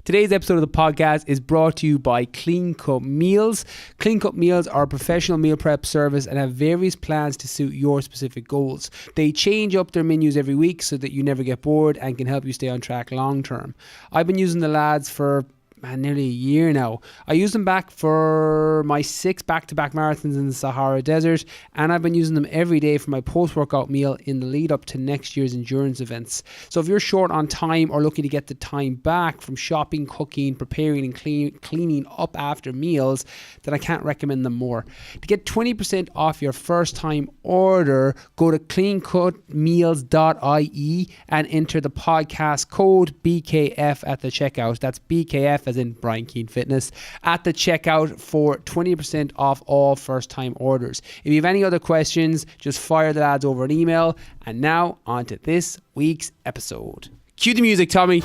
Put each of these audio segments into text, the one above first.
Today's episode of the podcast is brought to you by Clean Cut Meals. Clean Cut Meals are a professional meal prep service and have various plans to suit your specific goals. They change up their menus every week so that you never get bored and can help you stay on track long term. I've been using the lads for nearly a year now. I used them back for my 6 back-to-back marathons in the Sahara Desert, and I've been using them every day for my post-workout meal in the lead up to next year's endurance events. So if you're short on time or looking to get the time back from shopping, cooking, preparing and cleaning up after meals, then I can't recommend them more. To get 20% off your first time order, go to cleancutmeals.ie and enter the podcast code BKF at the checkout. That's BKF as in Brian Keane Fitness, at the checkout for 20% off all first time orders. If you have any other questions, just fire the lads over an email. And now on to this week's episode. Cue the music, Tommy.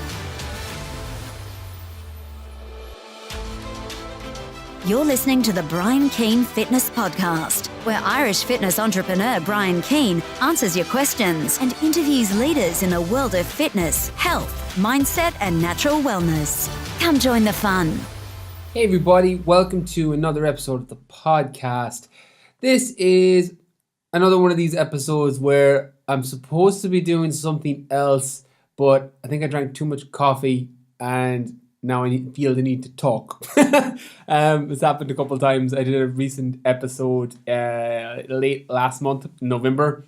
You're listening to the Brian Keane Fitness Podcast, where Irish fitness entrepreneur Brian Keane answers your questions and interviews leaders in the world of fitness, health, mindset, and natural wellness. Come join the fun. Hey everybody, welcome to another episode of the podcast. This is another one of these episodes where I'm supposed to be doing something else, but I think I drank too much coffee and now I feel the need to talk. It's happened a couple of times. I did a recent episode late last month, November,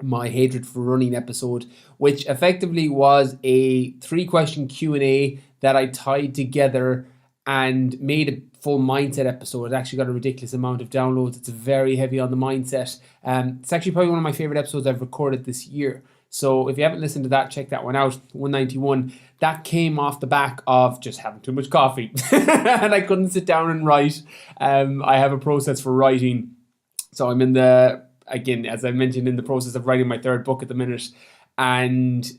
my hatred for running episode, which effectively was a 3-question Q&A that I tied together and made a full mindset episode. It actually got a ridiculous amount of downloads. It's very heavy on the mindset. It's actually probably one of my favorite episodes I've recorded this year. So if you haven't listened to that, check that one out, 191. That came off the back of just having too much coffee. And I couldn't sit down and write. I have a process for writing. So I'm again, as I mentioned, in the process of writing my 3rd book at the minute. And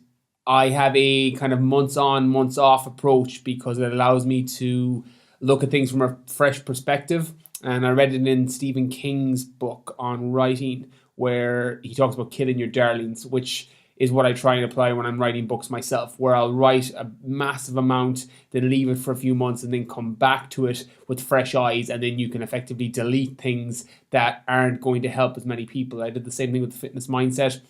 I have a kind of months on, months off approach because it allows me to look at things from a fresh perspective. And I read it in Stephen King's book on writing, where he talks about killing your darlings, which is what I try and apply when I'm writing books myself, where I'll write a massive amount, then leave it for a few months and then come back to it with fresh eyes, and then you can effectively delete things that aren't going to help as many people. I did the same thing with the fitness mindset.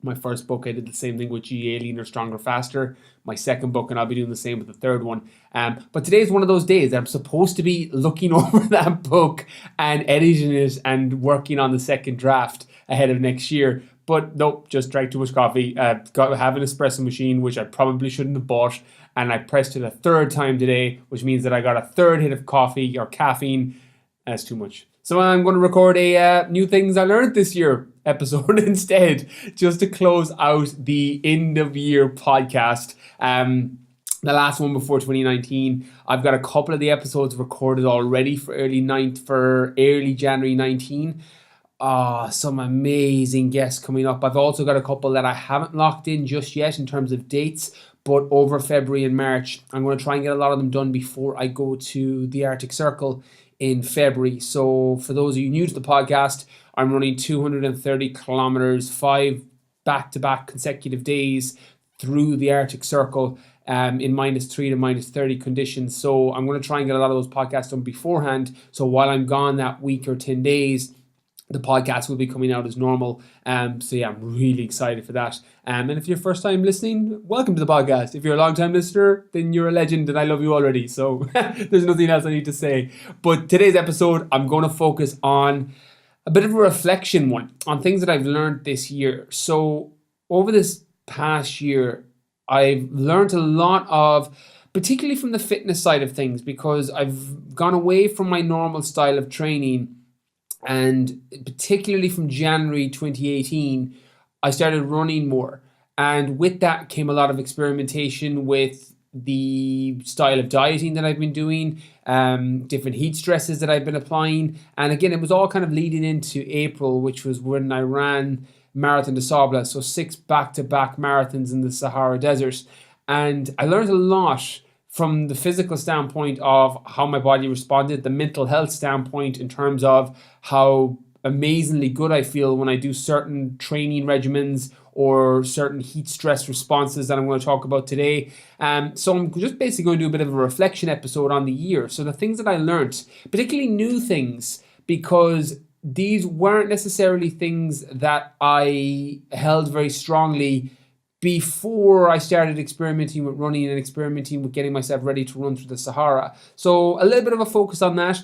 My first book, I did the same thing with GA, Leaner, Stronger, Faster. My 2nd book, and I'll be doing the same with the 3rd one. But today is one of those days that I'm supposed to be looking over that book and editing it and working on the 2nd draft ahead of next year. But nope, just drank too much coffee. Have an espresso machine, which I probably shouldn't have bought. And I pressed it a 3rd time today, which means that I got a 3rd hit of coffee or caffeine. That's too much. So I'm going to record a new things I learned this year episode instead, just to close out the end of year podcast. The last one before 2019. I've got a couple of the episodes recorded already for early January 19. Some amazing guests coming up. I've also got a couple that I haven't locked in just yet in terms of dates, but over February and March, I'm going to try and get a lot of them done before I go to the Arctic Circle in February. So for those of you new to the podcast, I'm running 230 kilometers, 5 back-to-back consecutive days through the Arctic Circle in -3 to -30 conditions. So I'm going to try and get a lot of those podcasts done beforehand. So while I'm gone that week or 10 days, the podcast will be coming out as normal. So yeah, I'm really excited for that. And if you're first time listening, welcome to the podcast. If you're a long time listener, then you're a legend and I love you already. So there's nothing else I need to say. But today's episode, I'm going to focus on a bit of a reflection one on things that I've learned this year. So over this past year, I've learned a lot of, particularly from the fitness side of things, because I've gone away from my normal style of training. And particularly from January 2018, I started running more. And with that came a lot of experimentation with the style of dieting that I've been doing, different heat stresses that I've been applying. And again, it was all kind of leading into April, which was when I ran Marathon des Sables, so 6 back-to-back marathons in the Sahara Desert. And I learned a lot from the physical standpoint of how my body responded, the mental health standpoint in terms of how amazingly good I feel when I do certain training regimens or certain heat stress responses that I'm going to talk about today. So I'm just basically going to do a bit of a reflection episode on the year. So the things that I learned, particularly new things, because these weren't necessarily things that I held very strongly before I started experimenting with running and experimenting with getting myself ready to run through the Sahara. So a little bit of a focus on that.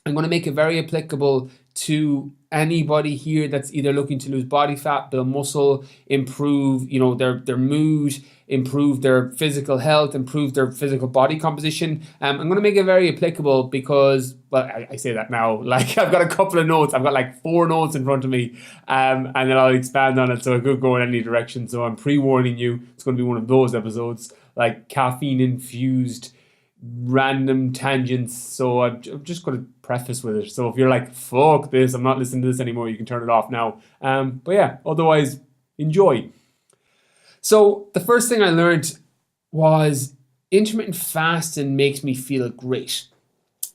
I'm going to make it very applicable to anybody here that's either looking to lose body fat, build muscle, improve, their mood, improve their physical health, improve their physical body composition. I'm going to make it very applicable because, well, I say that now, like I've got a couple of notes. I've got like 4 notes in front of me, and then I'll expand on it so it could go in any direction. So I'm pre-warning you, it's going to be one of those episodes, like caffeine-infused random tangents. So I'm just going to preface with it. So if you're like, fuck this, I'm not listening to this anymore, you can turn it off now. But yeah, otherwise, enjoy. So the first thing I learned was intermittent fasting makes me feel great.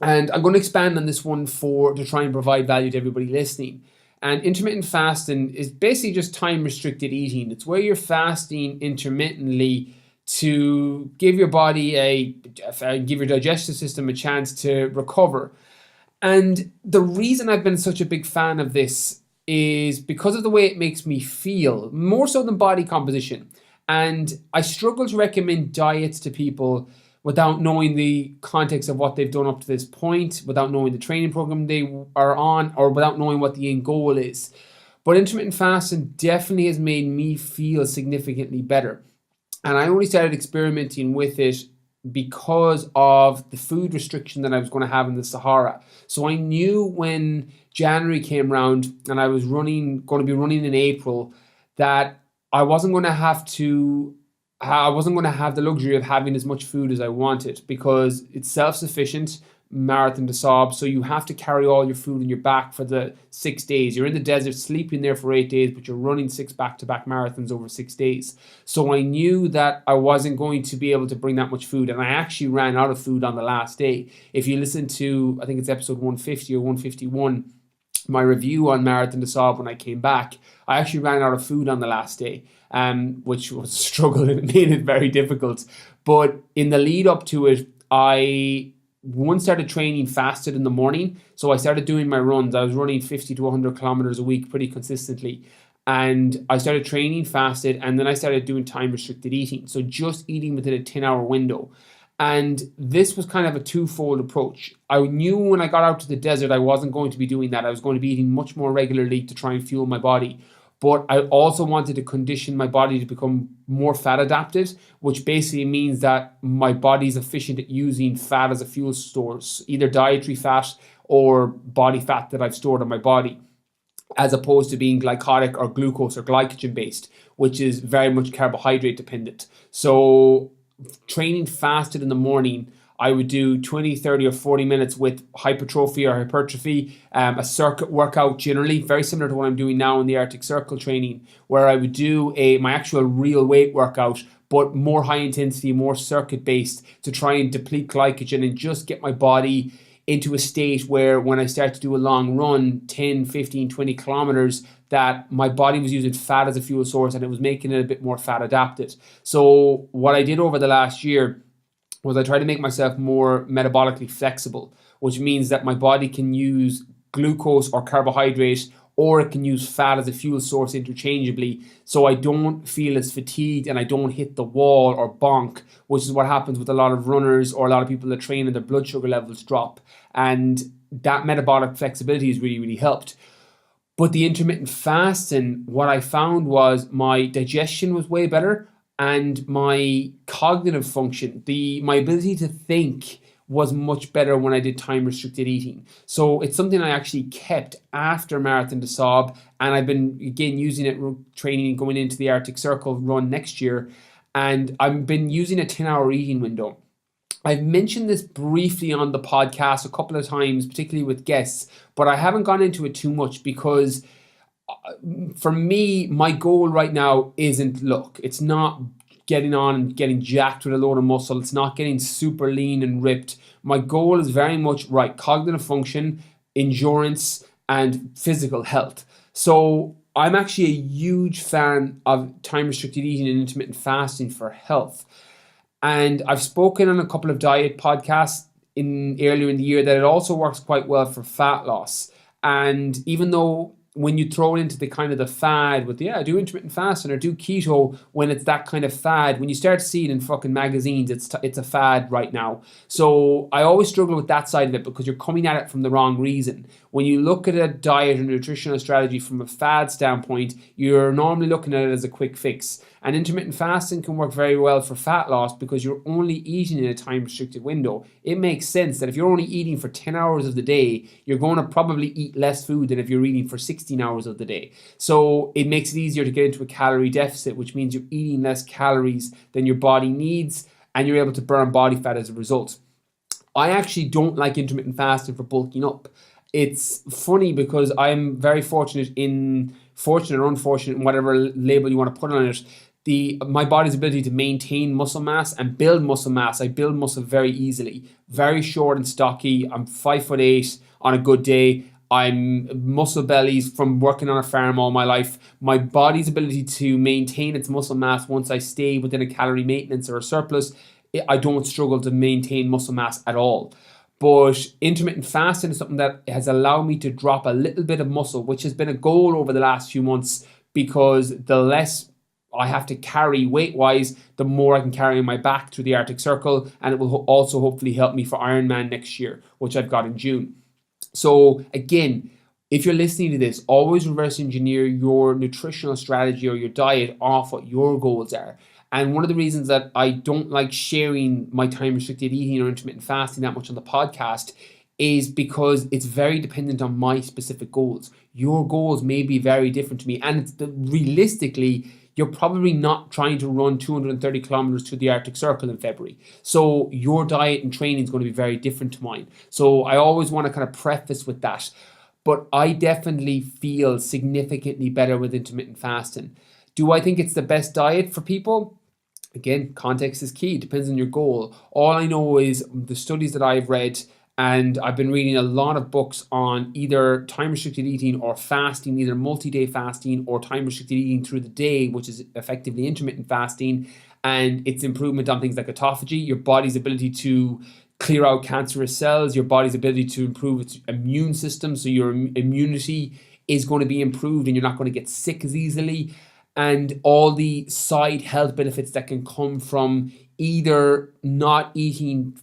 And I'm going to expand on this one to try and provide value to everybody listening. And intermittent fasting is basically just time restricted eating. It's where you're fasting intermittently to give your body give your digestive system a chance to recover. And the reason I've been such a big fan of this is because of the way it makes me feel, more so than body composition. And I struggle to recommend diets to people without knowing the context of what they've done up to this point, without knowing the training program they are on, or without knowing what the end goal is. But intermittent fasting definitely has made me feel significantly better. And I only started experimenting with it because of the food restriction that I was going to have in the Sahara. So I knew when January came around and I was going to be running in April, that I wasn't going to have the luxury of having as much food as I wanted, because it's self-sufficient marathon to sob. So you have to carry all your food in your back for the 6 days. You're in the desert sleeping there for 8 days, but you're running 6 back-to-back marathons over 6 days. So I knew that I wasn't going to be able to bring that much food, and I actually ran out of food on the last day. If you listen to, I think it's episode 150 or 151, my review on marathon to sob when I came back, I actually ran out of food on the last day, which was a struggle and it made it very difficult. But in the lead up to it, I started training fasted in the morning. So I started doing my runs. I was running 50 to 100 kilometers a week pretty consistently. And I started training fasted, and then I started doing time restricted eating. So just eating within a 10-hour window. And this was kind of a twofold approach. I knew when I got out to the desert, I wasn't going to be doing that. I was going to be eating much more regularly to try and fuel my body. But I also wanted to condition my body to become more fat adapted, which basically means that my body's efficient at using fat as a fuel source, either dietary fat or body fat that I've stored on my body, as opposed to being glycotic or glucose or glycogen based, which is very much carbohydrate dependent. So training fasted in the morning, I would do 20, 30 or 40 minutes with hypertrophy or hypertrophy, a circuit workout generally, very similar to what I'm doing now in the Arctic Circle training, where I would do my actual real weight workout, but more high intensity, more circuit based, to try and deplete glycogen and just get my body into a state where when I start to do a long run, 10, 15, 20 kilometers, that my body was using fat as a fuel source and it was making it a bit more fat adapted. So what I did over the last year was I tried to make myself more metabolically flexible, which means that my body can use glucose or carbohydrate, or it can use fat as a fuel source interchangeably, so I don't feel as fatigued and I don't hit the wall or bonk, which is what happens with a lot of runners or a lot of people that train and their blood sugar levels drop. And that metabolic flexibility has really, really helped. But the intermittent fasting, what I found was my digestion was way better, and my cognitive function, my ability to think, was much better when I did time restricted eating. So it's something I actually kept after Marathon to Sob, and I've been again using it training going into the Arctic Circle run next year, and I've been using a 10-hour eating window. I've mentioned this briefly on the podcast a couple of times, particularly with guests, but I haven't gone into it too much because for me, my goal right now it's not getting on and getting jacked with a load of muscle. It's not getting super lean and ripped. My goal is very much cognitive function, endurance, and physical health. So I'm actually a huge fan of time restricted eating and intermittent fasting for health. And I've spoken on a couple of diet podcasts in earlier in the year that it also works quite well for fat loss. And even though when you throw it into the kind of the fad with, I do intermittent fasting or do keto, when it's that kind of fad, when you start to see it in fucking magazines, it's a fad right now. So I always struggle with that side of it because you're coming at it from the wrong reason. When you look at a diet or nutritional strategy from a fad standpoint, you're normally looking at it as a quick fix. And intermittent fasting can work very well for fat loss because you're only eating in a time restricted window. It makes sense that if you're only eating for 10 hours of the day, you're going to probably eat less food than if you're eating for 16 hours of the day. So it makes it easier to get into a calorie deficit, which means you're eating less calories than your body needs and you're able to burn body fat as a result. I actually don't like intermittent fasting for bulking up. It's funny because I'm very fortunate or unfortunate, in whatever label you want to put on it, my body's ability to maintain muscle mass and build muscle mass. I build muscle very easily, very short and stocky. I'm 5'8" on a good day. I'm muscle bellies from working on a farm all my life. My body's ability to maintain its muscle mass once I stay within a calorie maintenance or a surplus, I don't struggle to maintain muscle mass at all. But intermittent fasting is something that has allowed me to drop a little bit of muscle, which has been a goal over the last few months because the less I have to carry weight-wise, the more I can carry on my back through the Arctic Circle, and it will also hopefully help me for Ironman next year, which I've got in June. So again, if you're listening to this, always reverse engineer your nutritional strategy or your diet off what your goals are. And one of the reasons that I don't like sharing my time restricted eating or intermittent fasting that much on the podcast is because it's very dependent on my specific goals. Your goals may be very different to me, and realistically, you're probably not trying to run 230 kilometers to the Arctic Circle in February. So your diet and training is going to be very different to mine. So I always want to kind of preface with that. But I definitely feel significantly better with intermittent fasting. Do I think it's the best diet for people? Again, context is key. It depends on your goal. All I know is the studies that I've read, and I've been reading a lot of books on either time-restricted eating or fasting, either multi-day fasting or time-restricted eating through the day, which is effectively intermittent fasting, and its improvement on things like autophagy, your body's ability to clear out cancerous cells, your body's ability to improve its immune system, so your immunity is going to be improved and you're not going to get sick as easily, and all the side health benefits that can come from either not eating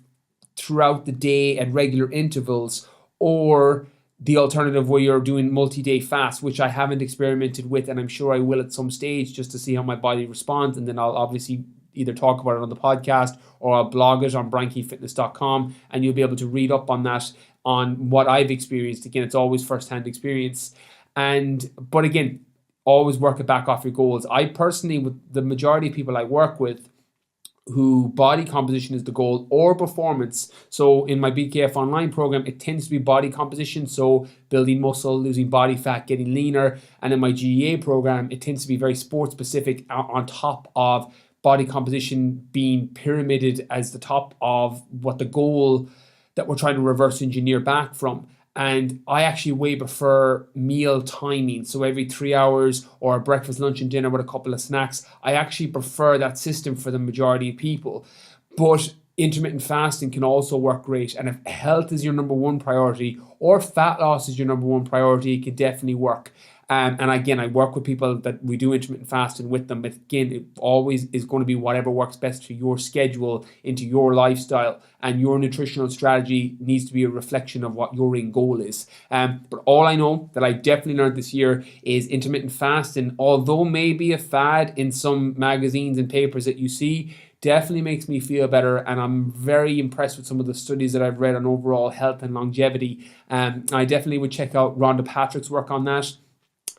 throughout the day at regular intervals, or the alternative where you're doing multi-day fast, which I haven't experimented with, and I'm sure I will at some stage just to see how my body responds, and then I'll obviously either talk about it on the podcast or I'll blog it on briankeanefitness.com, and you'll be able to read up on that, on what I've experienced. Again, it's always first-hand experience, but again, always work it back off your goals. I personally, with the majority of people I work with, who body composition is the goal or performance. So in my BKF online program, it tends to be body composition. So building muscle, losing body fat, getting leaner. And in my GEA program, it tends to be very sports specific on top of body composition being pyramided as the top of what the goal that we're trying to reverse engineer back from. And I actually way prefer meal timing. So every 3 hours or a breakfast, lunch and dinner with a couple of snacks. I actually prefer that system for the majority of people. But intermittent fasting can also work great. And if health is your number one priority or fat loss is your number one priority, it can definitely work. And again, I work with people that we do intermittent fasting with them. But again, it always is going to be whatever works best for your schedule, into your lifestyle, and your nutritional strategy needs to be a reflection of what your end goal is. But all I know that I definitely learned this year is intermittent fasting, although maybe a fad in some magazines and papers that you see, definitely makes me feel better, and I'm very impressed with some of the studies that I've read on overall health and longevity. I definitely would check out Rhonda Patrick's work on that.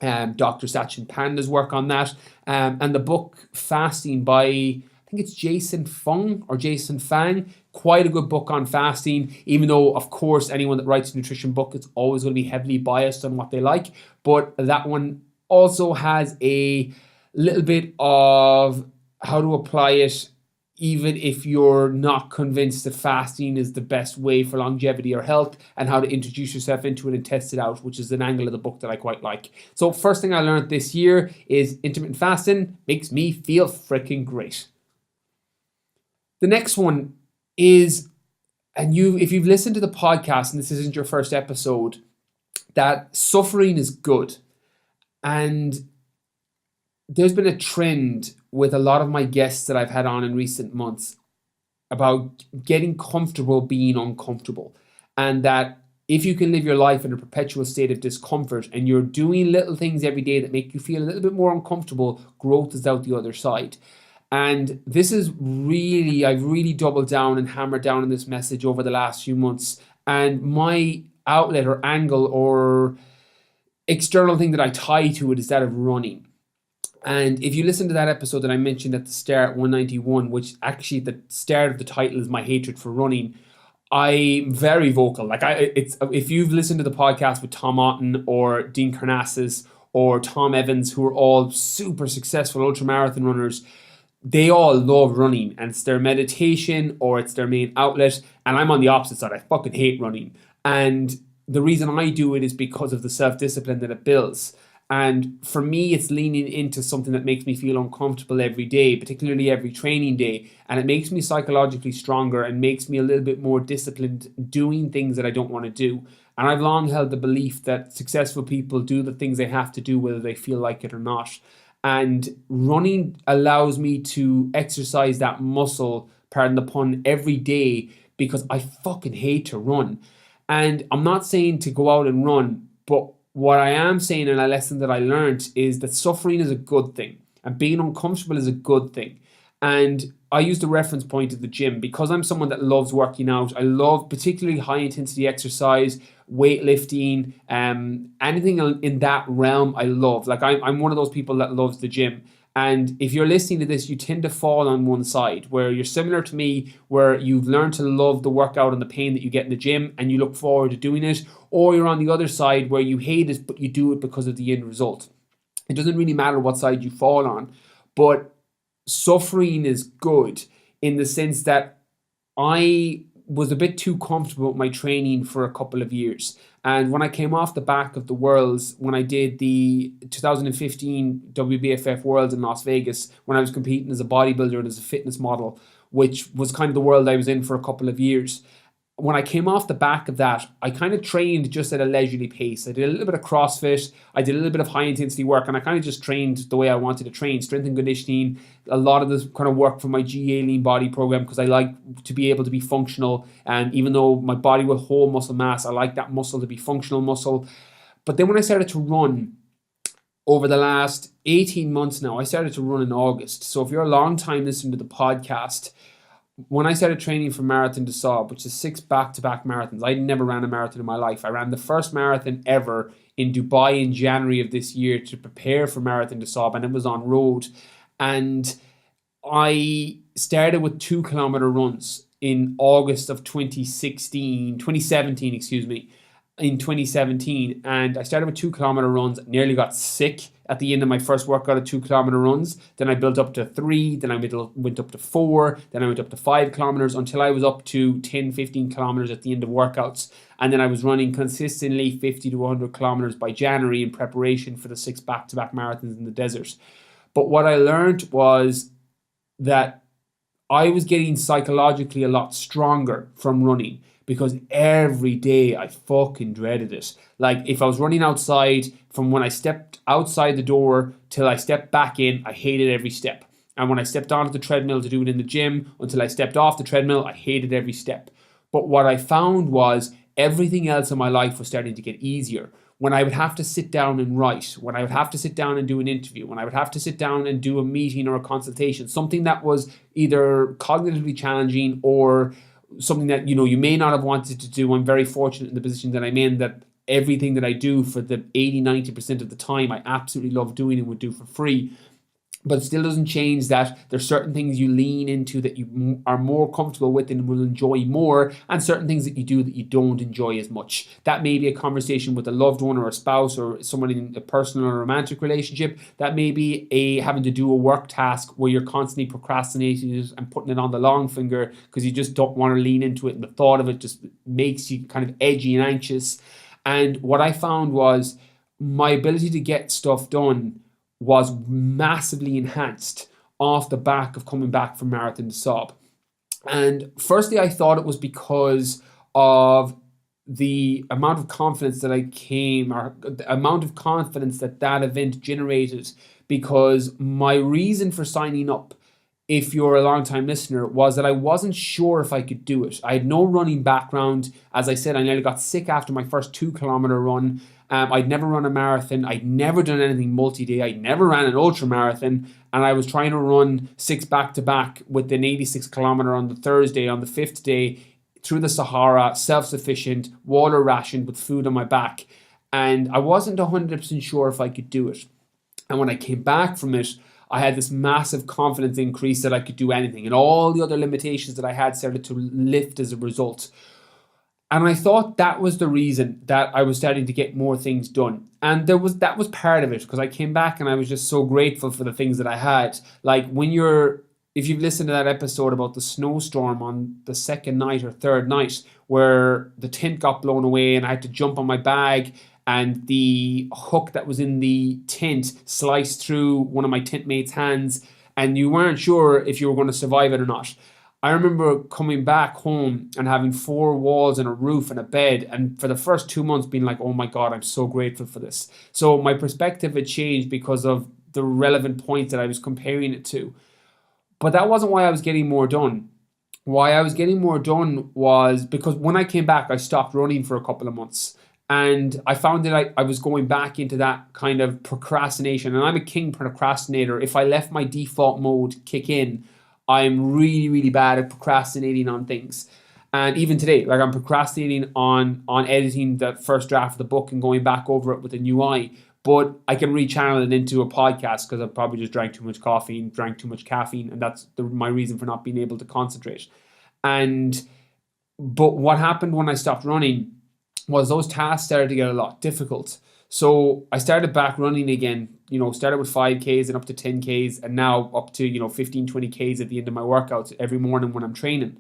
Dr. Sachin Panda's work on that, and the book Fasting by, I think it's Jason Fang, quite a good book on fasting, even though of course anyone that writes a nutrition book, it's always going to be heavily biased on what they like, but that one also has a little bit of how to apply it even if you're not convinced that fasting is the best way for longevity or health, and how to introduce yourself into it and test it out, which is an angle of the book that I quite like. So first thing I learned this year is intermittent fasting makes me feel freaking great. The next one is, and if you've listened to the podcast and this isn't your first episode, that suffering is good. And there's been a trend with a lot of my guests that I've had on in recent months about getting comfortable being uncomfortable. And that if you can live your life in a perpetual state of discomfort and you're doing little things every day that make you feel a little bit more uncomfortable, growth is out the other side. And this is really, I've really doubled down and hammered down on this message over the last few months. And my outlet or angle or external thing that I tie to it is that of running. And if you listen to that episode that I mentioned at the start, 191, which actually the start of the title is my hatred for running, I'm very vocal. If you've listened to the podcast with Tom Otten or Dean Karnassus or Tom Evans, who are all super successful ultramarathon runners, they all love running, and it's their meditation or it's their main outlet. And I'm on the opposite side. I fucking hate running. And the reason I do it is because of the self-discipline that it builds. And for me, it's leaning into something that makes me feel uncomfortable every day, particularly every training day. And it makes me psychologically stronger and makes me a little bit more disciplined doing things that I don't want to do. And I've long held the belief that successful people do the things they have to do, whether they feel like it or not. And running allows me to exercise that muscle, pardon the pun, every day, because I fucking hate to run. And I'm not saying to go out and run, but what I am saying, and a lesson that I learned, is that suffering is a good thing and being uncomfortable is a good thing. And I use the reference point of the gym because I'm someone that loves working out. I love particularly high intensity exercise, weightlifting, anything in that realm I love. Like I'm one of those people that loves the gym. And if you're listening to this, you tend to fall on one side where you're similar to me, where you've learned to love the workout and the pain that you get in the gym and you look forward to doing it, or you're on the other side where you hate it, but you do it because of the end result. It doesn't really matter what side you fall on, but suffering is good in the sense that I was a bit too comfortable with my training for a couple of years. And when I came off the back of the Worlds, when I did the 2015 WBFF Worlds in Las Vegas, when I was competing as a bodybuilder and as a fitness model, which was kind of the world I was in for a couple of years, when I came off the back of that, I kind of trained just at a leisurely pace. I did a little bit of CrossFit, I did a little bit of high intensity work, and I kind of just trained the way I wanted to train, strength and conditioning, a lot of this kind of work for my GA lean body program, because I like to be able to be functional. And even though my body will hold muscle mass, I like that muscle to be functional muscle. But then when I started to run, over the last 18 months now, I started to run in August. So if you're a long time listening to the podcast, when I started training for Marathon des Sables, which is 6 back-to-back marathons, I never ran a marathon in my life. I ran the first marathon ever in Dubai in January of this year to prepare for Marathon des Sables, and it was on road. And I started with 2-kilometer runs in August of 2017, in 2017. And I started with 2-kilometer runs, nearly got sick at the end of my first workout of 2-kilometer runs. Then I built up to 3, then I went up to 4, then I went up to 5 kilometers until I was up to 10, 15 kilometers at the end of workouts. And then I was running consistently 50 to 100 kilometers by January in preparation for the 6 back-to-back marathons in the desert. But what I learned was that I was getting psychologically a lot stronger from running, because every day I fucking dreaded it. Like if I was running outside, from when I stepped outside the door till I stepped back in, I hated every step. And when I stepped onto the treadmill to do it in the gym, until I stepped off the treadmill, I hated every step. But what I found was everything else in my life was starting to get easier. When I would have to sit down and write, when I would have to sit down and do an interview, when I would have to sit down and do a meeting or a consultation, something that was either cognitively challenging or something that, you may not have wanted to do. I'm very fortunate in the position that I'm in, that everything that I do for the 80-90% of the time, I absolutely love doing and would do for free. But it still doesn't change that there's certain things you lean into that you are more comfortable with and will enjoy more, and certain things that you do that you don't enjoy as much. That may be a conversation with a loved one or a spouse or someone in a personal or romantic relationship. That may be having to do a work task where you're constantly procrastinating it and putting it on the long finger because you just don't want to lean into it, and the thought of it just makes you kind of edgy and anxious. And what I found was my ability to get stuff done was massively enhanced off the back of coming back from Marathon des Sables. And firstly, I thought it was because of the amount of confidence that the amount of confidence that that event generated, because my reason for signing up, if you're a long-time listener, was that I wasn't sure if I could do it. I had no running background. As I said, I nearly got sick after my first 2-kilometer run. I'd never run a marathon. I'd never done anything multi-day. I'd never ran an ultra marathon. And I was trying to run 6 back-to-back with an 86-kilometer on the Thursday. On the 5th day, through the Sahara, self-sufficient, water rationed with food on my back. And I wasn't 100% sure if I could do it. And when I came back from it, I had this massive confidence increase that I could do anything. And all the other limitations that I had started to lift as a result. And I thought that was the reason that I was starting to get more things done. And that was part of it, because I came back and I was just so grateful for the things that I had. Like if you've listened to that episode about the snowstorm on the second night or third night, where the tent got blown away and I had to jump on my bag and the hook that was in the tent sliced through one of my tent mates' hands, and you weren't sure if you were going to survive it or not. I remember coming back home and having 4 walls and a roof and a bed, and for the first 2 months being like, oh my God, I'm so grateful for this. So my perspective had changed because of the relevant points that I was comparing it to. But that wasn't why I was getting more done. Why I was getting more done was because when I came back, I stopped running for a couple of months. And I found that I was going back into that kind of procrastination. And I'm a king procrastinator. If I left my default mode kick in, I'm really, really bad at procrastinating on things. And even today, like I'm procrastinating on editing the first draft of the book and going back over it with a new eye. But I can rechannel it into a podcast because I probably just drank too much coffee and drank too much caffeine. And that's my reason for not being able to concentrate. But what happened when I stopped running was those tasks started to get a lot difficult. So I started back running again, started with 5Ks and up to 10Ks, and now up to, 15, 20Ks at the end of my workouts every morning when I'm training.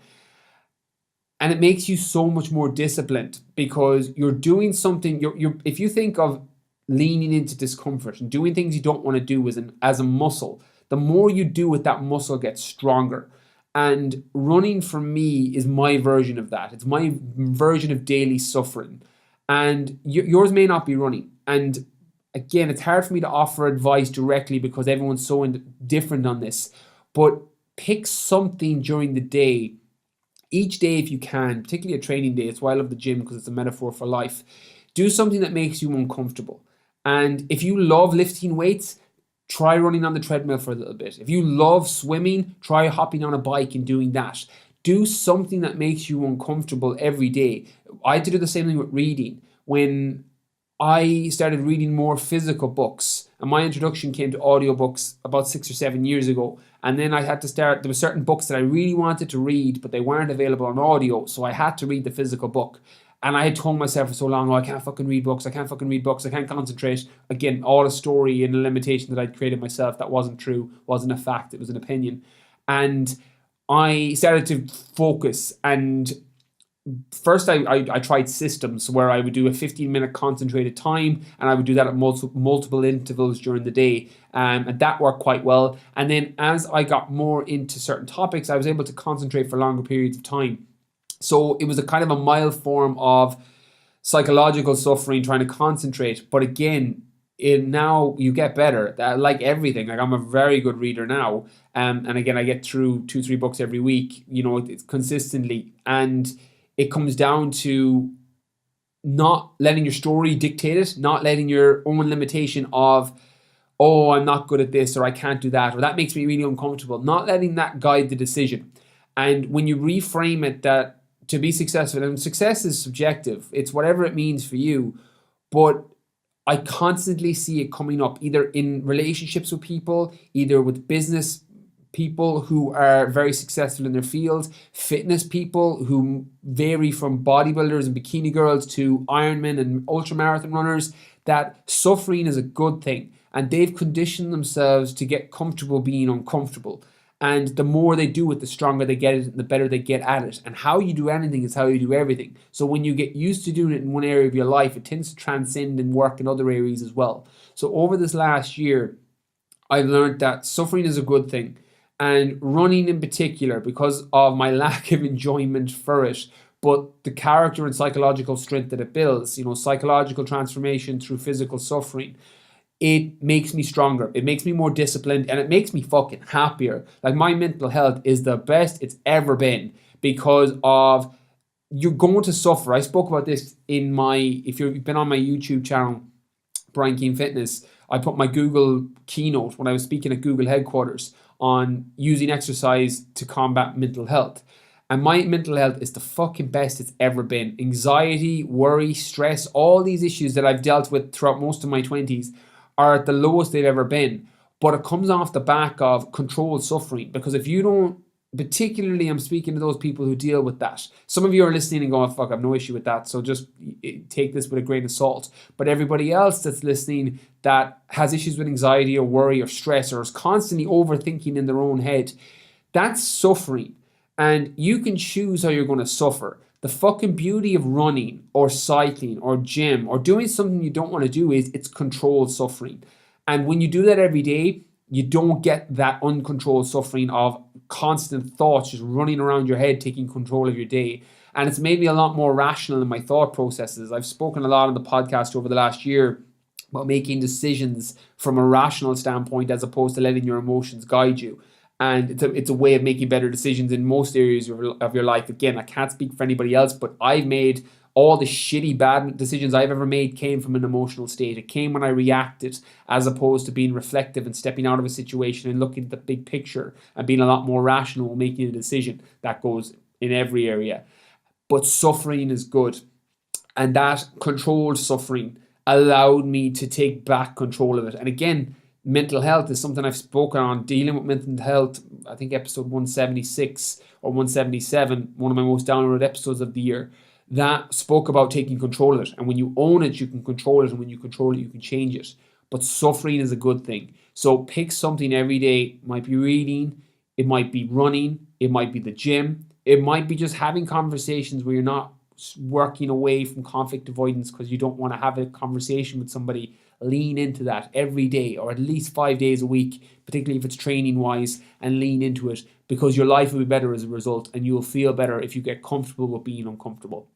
And it makes you so much more disciplined because you're doing something, if you think of leaning into discomfort and doing things you don't want to do as a muscle, the more you do it, that muscle gets stronger. And running for me is my version of that. It's my version of daily suffering. And yours may not be running. And again, it's hard for me to offer advice directly because everyone's so different on this. But pick something during the day, each day if you can, particularly a training day. It's why I love the gym, because it's a metaphor for life. Do something that makes you uncomfortable. And if you love lifting weights, try running on the treadmill for a little bit. If you love swimming, try hopping on a bike and doing that. Do something that makes you uncomfortable every day. I had to do the same thing with reading. When I started reading more physical books, and my introduction came to audiobooks about 6 or 7 years ago, and then I had to there were certain books that I really wanted to read, but they weren't available on audio, so I had to read the physical book. And I had told myself for so long, I can't fucking read books, I can't concentrate. Again, all a story and a limitation that I'd created myself that wasn't true, wasn't a fact, it was an opinion. And I started to focus, and first I tried systems where I would do a 15-minute concentrated time, and I would do that at multiple intervals during the day, and that worked quite well. And then as I got more into certain topics, I was able to concentrate for longer periods of time. So it was a kind of a mild form of psychological suffering trying to concentrate. But again, now you get better. Like everything, like I'm a very good reader now. And again, I get through 2-3 books every week, it's consistently. And it comes down to not letting your story dictate it, not letting your own limitation of, oh, I'm not good at this, or I can't do that, or that makes me really uncomfortable. Not letting that guide the decision. And when you reframe it that to be successful, and success is subjective, it's whatever it means for you, but I constantly see it coming up either in relationships with people, either with business people who are very successful in their fields, fitness people who vary from bodybuilders and bikini girls to Ironman and ultramarathon runners, that suffering is a good thing. And they've conditioned themselves to get comfortable being uncomfortable. And the more they do it, the stronger they get it and the better they get at it. And how you do anything is how you do everything. So when you get used to doing it in one area of your life, it tends to transcend and work in other areas as well. So over this last year, I've learned that suffering is a good thing. And running in particular, because of my lack of enjoyment for it, but the character and psychological strength that it builds, psychological transformation through physical suffering, it makes me stronger. It makes me more disciplined, and it makes me fucking happier. Like, my mental health is the best it's ever been because of you're going to suffer. I spoke about this if you've been on my YouTube channel, Brian Keane Fitness, I put my Google keynote when I was speaking at Google headquarters on using exercise to combat mental health. And my mental health is the fucking best it's ever been. Anxiety, worry, stress, all these issues that I've dealt with throughout most of my 20s are at the lowest they've ever been. But it comes off the back of controlled suffering. Because if you don't, particularly I'm speaking to those people who deal with that. Some of you are listening and going, fuck, I have no issue with that. So just take this with a grain of salt. But everybody else that's listening that has issues with anxiety or worry or stress or is constantly overthinking in their own head, that's suffering. And you can choose how you're going to suffer. The fucking beauty of running or cycling or gym or doing something you don't want to do is it's controlled suffering. And when you do that every day, you don't get that uncontrolled suffering of constant thoughts just running around your head, taking control of your day. And it's made me a lot more rational in my thought processes. I've spoken a lot on the podcast over the last year about making decisions from a rational standpoint as opposed to letting your emotions guide you. And it's a way of making better decisions in most areas of your life. Again, I can't speak for anybody else, but I've made all the shitty, bad decisions I've ever made came from an emotional state. It came when I reacted as opposed to being reflective and stepping out of a situation and looking at the big picture and being a lot more rational making a decision. That goes in every area. But suffering is good. And that controlled suffering allowed me to take back control of it. And again, mental health is something I've spoken on, dealing with mental health, I think episode 176 or 177, one of my most downloaded episodes of the year, that spoke about taking control of it. And when you own it, you can control it. And when you control it, you can change it. But suffering is a good thing. So pick something every day. It might be reading. It might be running. It might be the gym. It might be just having conversations where you're not working away from conflict avoidance because you don't want to have a conversation with somebody. Lean into that every day or at least 5 days a week, particularly if it's training wise, and lean into it because your life will be better as a result and you'll feel better if you get comfortable with being uncomfortable.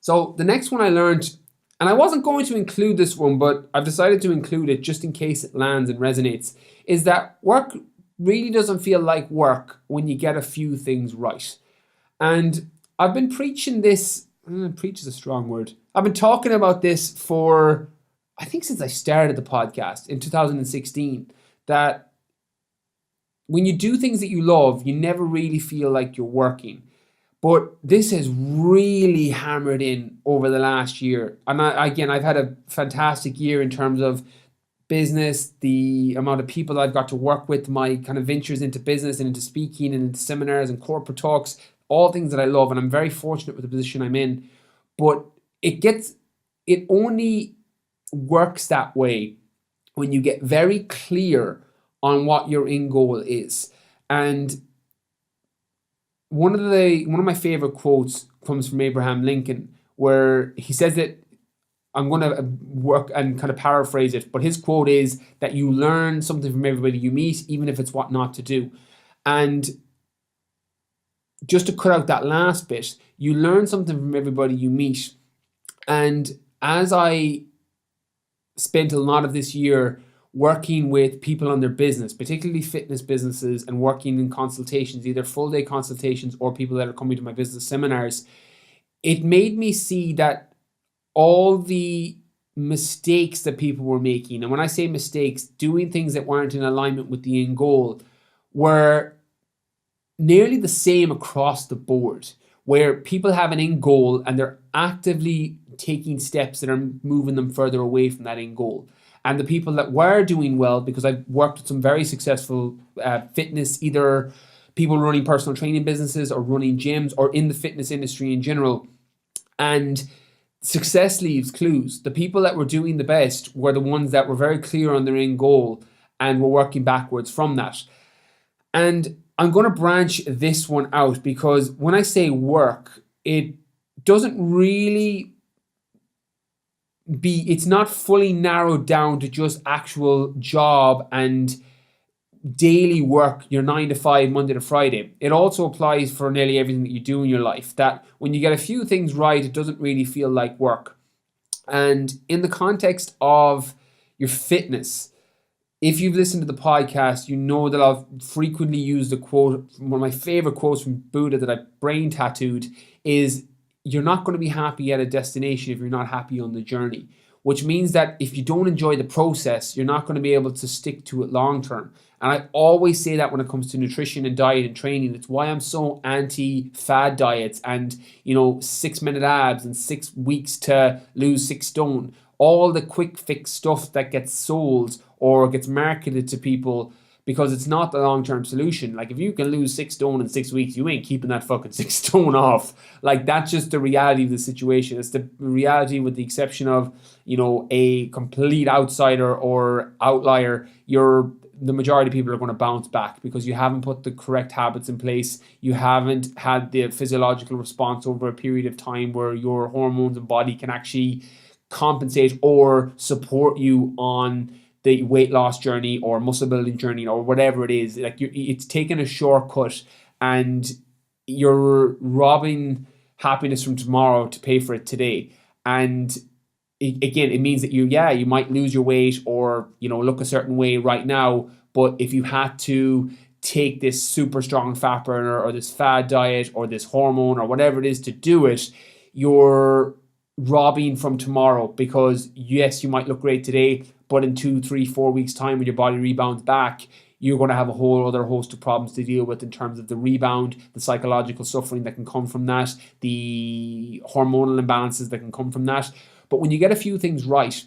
So the next one I learned, and I wasn't going to include this one, but I've decided to include it just in case it lands and resonates, is that work really doesn't feel like work when you get a few things right. And I've been preaching this, preach is a strong word. I've been talking about this for, I think since I started the podcast in 2016, that when you do things that you love, you never really feel like you're working. But this has really hammered in over the last year. And I've had a fantastic year in terms of business, the amount of people I've got to work with, my kind of ventures into business and into speaking and into seminars and corporate talks, all things that I love. And I'm very fortunate with the position I'm in. But it only works that way when you get very clear on what your end goal is. And one of my favorite quotes comes from Abraham Lincoln, where he says that, I'm going to work and kind of paraphrase it, but his quote is that you learn something from everybody you meet, even if it's what not to do. And just to cut out that last bit, you learn something from everybody you meet. And as I spent a lot of this year working with people on their business, particularly fitness businesses, and working in consultations, either full-day consultations or people that are coming to my business seminars, it made me see that all the mistakes that people were making, and when I say mistakes, doing things that weren't in alignment with the end goal, were nearly the same across the board. where people have an end goal and they're actively taking steps that are moving them further away from that end goal. And the people that were doing well, because I've worked with some very successful fitness, either people running personal training businesses or running gyms or in the fitness industry in general. And success leaves clues. The people that were doing the best were the ones that were very clear on their end goal and were working backwards from that. And I'm going to branch this one out because when I say work, it doesn't really it's not fully narrowed down to just actual job and daily work, your 9 to 5, Monday to Friday. It also applies for nearly everything that you do in your life, that when you get a few things right, it doesn't really feel like work. And in the context of your fitness, if you've listened to the podcast, you know that I'll frequently use the quote, one of my favorite quotes from Buddha that I brain tattooed is, you're not going to be happy at a destination if you're not happy on the journey, which means that if you don't enjoy the process, you're not going to be able to stick to it long term. And I always say that when it comes to nutrition and diet and training. It's why I'm so anti-fad diets and, 6-minute abs and 6 weeks to lose 6 stone. All the quick fix stuff that gets sold or gets marketed to people, because it's not the long-term solution. Like, if you can lose 6 stone in 6 weeks, you ain't keeping that fucking 6 stone off. Like, that's just the reality of the situation. It's the reality, with the exception of, a complete outsider or outlier. The majority of people are going to bounce back because you haven't put the correct habits in place. You haven't had the physiological response over a period of time where your hormones and body can actually compensate or support you on the weight loss journey or muscle building journey or whatever it is. Like, it's taking a shortcut and you're robbing happiness from tomorrow to pay for it today. And it means that you might lose your weight or, look a certain way right now. But if you had to take this super strong fat burner or this fad diet or this hormone or whatever it is to do it, you're robbing from tomorrow, because yes, you might look great today, but in 2, 3, 4 weeks time, when your body rebounds back, you're going to have a whole other host of problems to deal with in terms of the rebound, the psychological suffering that can come from that, the hormonal imbalances that can come from that. But when you get a few things right,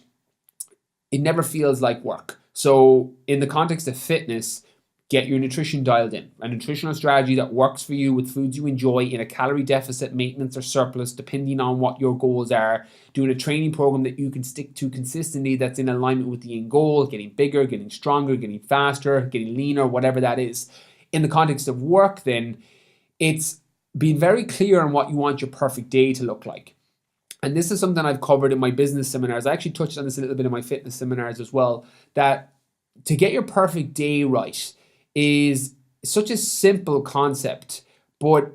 it never feels like work. So in the context of fitness, get your nutrition dialed in. A nutritional strategy that works for you with foods you enjoy in a calorie deficit, maintenance, or surplus, depending on what your goals are. Doing a training program that you can stick to consistently that's in alignment with the end goal, getting bigger, getting stronger, getting faster, getting leaner, whatever that is. In the context of work, then, it's being very clear on what you want your perfect day to look like. And this is something I've covered in my business seminars. I actually touched on this a little bit in my fitness seminars as well, that to get your perfect day right is such a simple concept, but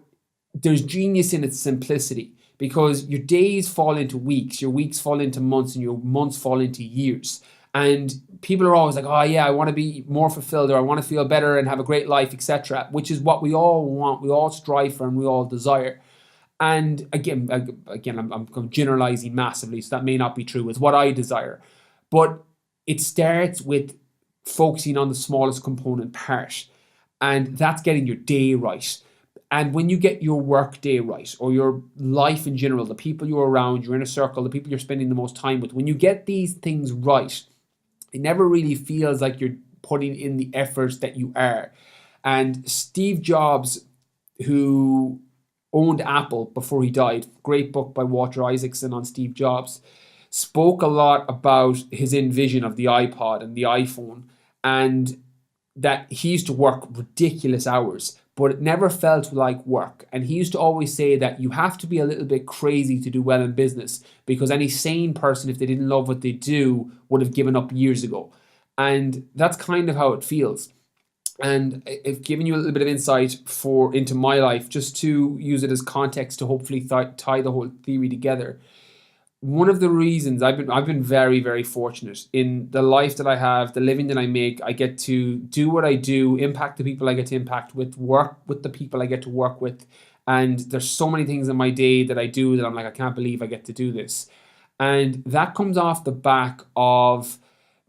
there's genius in its simplicity, because your days fall into weeks, your weeks fall into months, and your months fall into years. And people are always like, oh yeah, I want to be more fulfilled, or I want to feel better and have a great life, etc., which is what we all want, we all strive for, and we all desire. And again, I'm generalizing massively, so that may not be true. It's what I desire. But it starts with focusing on the smallest component part, and that's getting your day right. And when you get your work day right, or your life in general, the people you're around, your inner circle, the people you're spending the most time with, when you get these things right, it never really feels like you're putting in the efforts that you are. And Steve Jobs, who owned Apple before he died, great book by Walter Isaacson on Steve Jobs, spoke a lot about his envision of the iPod and the iPhone, and that he used to work ridiculous hours, but it never felt like work. And he used to always say that you have to be a little bit crazy to do well in business, because any sane person, if they didn't love what they do, would have given up years ago. And that's kind of how it feels. And I've given you a little bit of insight into my life, just to use it as context to hopefully tie the whole theory together. One of the reasons I've been very, very fortunate in the life that I have, the living that I make. I get to do what I do, impact the people I get to impact with, work with the people I get to work with. And there's so many things in my day that I do that I'm like, I can't believe I get to do this. And that comes off the back of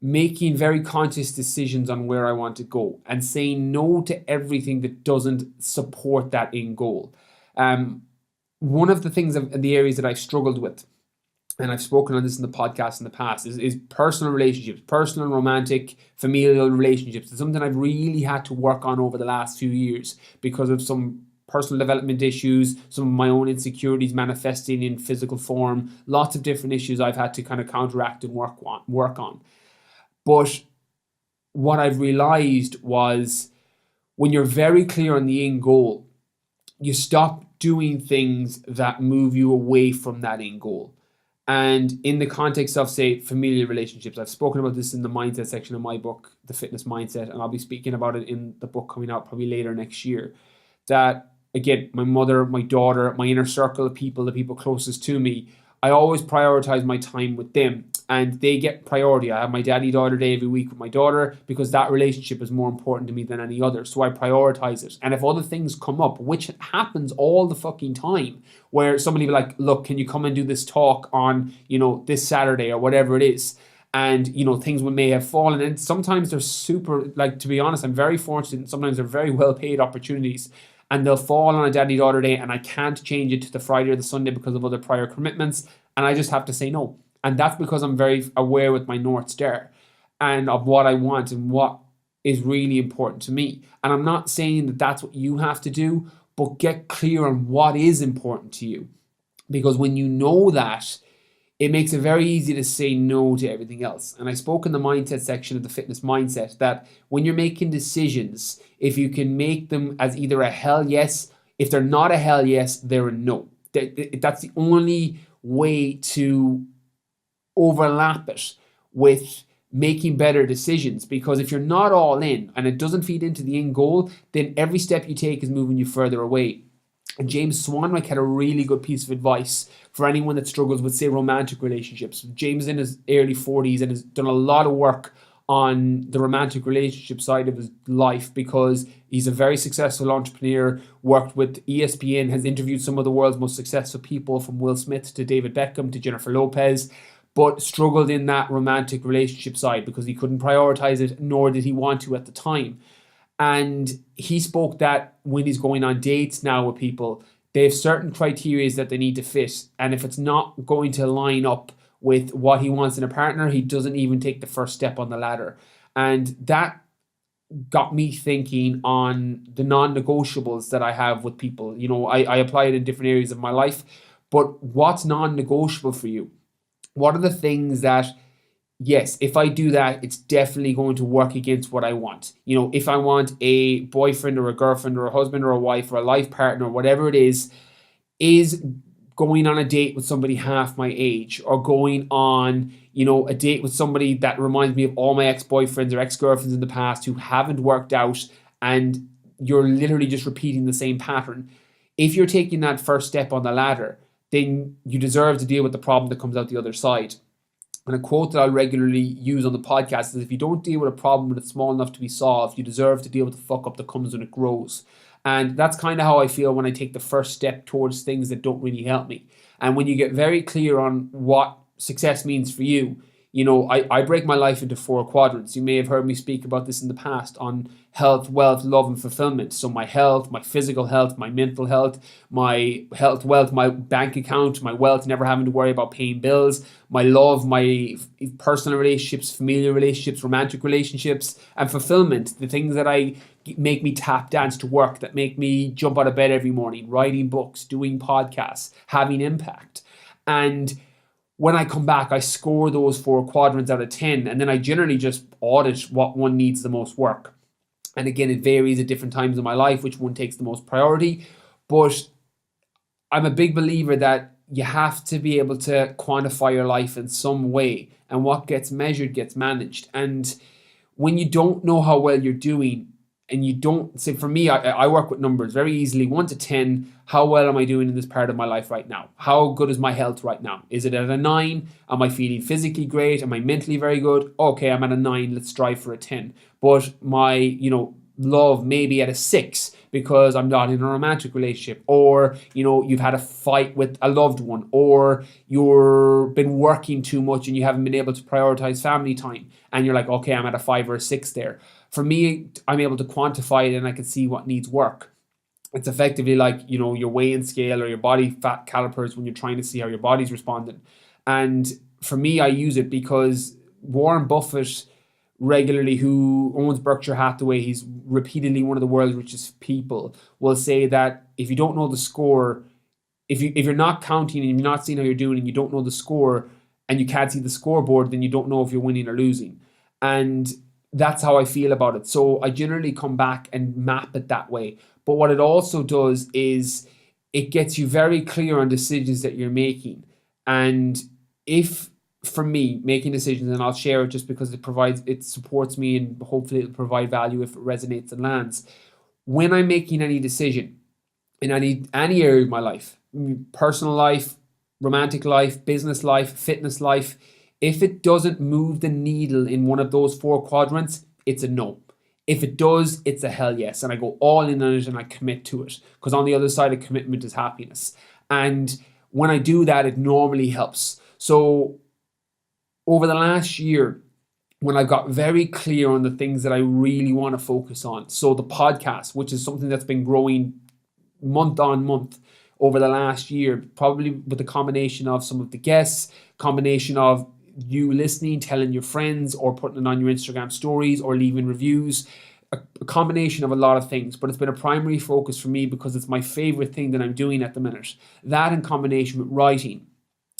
making very conscious decisions on where I want to go and saying no to everything that doesn't support that end goal. one of the things in the areas that I've struggled with, and I've spoken on this in the podcast in the past, is personal relationships, personal, romantic, familial relationships. It's something I've really had to work on over the last few years because of some personal development issues, some of my own insecurities manifesting in physical form, lots of different issues I've had to kind of counteract and work on. But what I've realized was when you're very clear on the end goal, you stop doing things that move you away from that end goal. And in the context of, say, familial relationships, I've spoken about this in the mindset section of my book, The Fitness Mindset, and I'll be speaking about it in the book coming out probably later next year. That, again, my mother, my daughter, my inner circle of people, the people closest to me, I always prioritize my time with them, and they get priority. I have my daddy-daughter day every week with my daughter because that relationship is more important to me than any other. So I prioritize it. And if other things come up, which happens all the fucking time, where somebody will be like, look, can you come and do this talk on, this Saturday or whatever it is? And, things may have fallen. And sometimes they're super, to be honest, I'm very fortunate. And sometimes they're very well-paid opportunities. And they'll fall on a daddy-daughter day and I can't change it to the Friday or the Sunday because of other prior commitments. And I just have to say no. And that's because I'm very aware with my North Star and of what I want and what is really important to me. And I'm not saying that that's what you have to do, but get clear on what is important to you. Because when you know that, it makes it very easy to say no to everything else. And I spoke in the mindset section of the fitness mindset that when you're making decisions, if you can make them as either a hell yes, if they're not a hell yes, they're a no. That's the only way to overlap it with making better decisions, because if you're not all in and it doesn't feed into the end goal, then every step you take is moving you further away. And James Swanwick had a really good piece of advice for anyone that struggles with, say, romantic relationships. James is in his early 40s and has done a lot of work on the romantic relationship side of his life because he's a very successful entrepreneur, worked with ESPN, has interviewed some of the world's most successful people from Will Smith to David Beckham to Jennifer Lopez, but struggled in that romantic relationship side because he couldn't prioritize it, nor did he want to at the time. And he spoke that when he's going on dates now with people, they have certain criteria that they need to fit. And if it's not going to line up with what he wants in a partner, he doesn't even take the first step on the ladder. And that got me thinking on the non-negotiables that I have with people. I apply it in different areas of my life, but what's non-negotiable for you? What are the things that, yes, if I do that, it's definitely going to work against what I want? If I want a boyfriend or a girlfriend or a husband or a wife or a life partner or whatever it is going on a date with somebody half my age, or going on, a date with somebody that reminds me of all my ex-boyfriends or ex-girlfriends in the past who haven't worked out, and you're literally just repeating the same pattern. If you're taking that first step on the ladder, then you deserve to deal with the problem that comes out the other side. And a quote that I'll regularly use on the podcast is, if you don't deal with a problem when it's small enough to be solved, you deserve to deal with the fuck up that comes when it grows. And that's kind of how I feel when I take the first step towards things that don't really help me. And when you get very clear on what success means for you, I break my life into 4 quadrants. You may have heard me speak about this in the past on health, wealth, love, and fulfillment. So my health, my physical health, my mental health, my health, wealth, my bank account, my wealth, never having to worry about paying bills, my love, my personal relationships, familiar relationships, romantic relationships, and fulfillment, the things that make me tap dance to work, that make me jump out of bed every morning, writing books, doing podcasts, having impact. And when I come back, I score those 4 quadrants out of 10, and then I generally just audit what one needs the most work. And again, it varies at different times in my life, which one takes the most priority. But I'm a big believer that you have to be able to quantify your life in some way, and what gets measured gets managed. And when you don't know how well you're doing, and you don't, say for me, I work with numbers very easily, 1 to 10, how well am I doing in this part of my life right now? How good is my health right now? Is it at a 9? Am I feeling physically great? Am I mentally very good? Okay, I'm at a 9, let's strive for a 10. But my, love may be at a 6 because I'm not in a romantic relationship, or, you've had a fight with a loved one, or you've been working too much and you haven't been able to prioritize family time. And you're like, okay, I'm at a 5 or a 6 there. For me, I'm able to quantify it and I can see what needs work. It's effectively like, your weighing scale or your body fat calipers when you're trying to see how your body's responding. And for me, I use it because Warren Buffett regularly, who owns Berkshire Hathaway, he's repeatedly one of the world's richest people, will say that if you don't know the score, if you're not counting and you're not seeing how you're doing and you don't know the score and you can't see the scoreboard, then you don't know if you're winning or losing. And that's how I feel about it. So I generally come back and map it that way. But what it also does is it gets you very clear on decisions that you're making. And if, for me, making decisions, and I'll share it just because it supports me, and hopefully it'll provide value if it resonates and lands. When I'm making any decision in any area of my life, personal life, romantic life, business life, fitness life, if it doesn't move the needle in one of those four quadrants, it's a no. If it does, it's a hell yes. And I go all in on it and I commit to it. Because on the other side of commitment is happiness. And when I do that, it normally helps. So over the last year, when I got very clear on the things that I really want to focus on, so the podcast, which is something that's been growing month on month over the last year, probably with the combination of some of the guests, combination of you listening, telling your friends, or putting it on your Instagram stories, or leaving reviews, a combination of a lot of things. But it's been a primary focus for me because it's my favorite thing that I'm doing at the minute. That in combination with writing.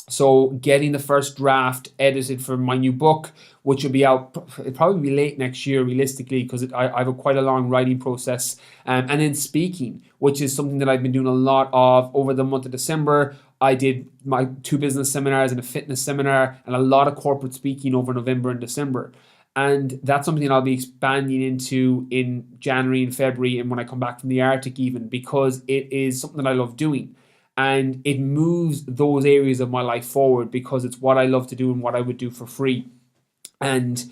So getting the first draft edited for my new book, which will be out, it'll probably be late next year realistically, because I have quite a long writing process. And then speaking, which is something that I've been doing a lot of over the month of December. I did my 2 business seminars and a fitness seminar and a lot of corporate speaking over November and December. And that's something I'll be expanding into in January and February, and when I come back from the Arctic even, because it is something that I love doing. And it moves those areas of my life forward because it's what I love to do and what I would do for free. And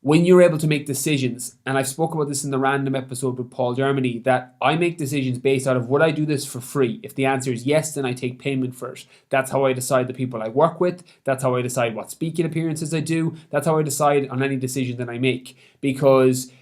when you're able to make decisions, and I've spoken about this in the random episode with Paul Germany, that I make decisions based out of, would I do this for free? If the answer is yes, then I take payment for it. That's how I decide the people I work with. That's how I decide what speaking appearances I do. That's how I decide on any decision that I make. Because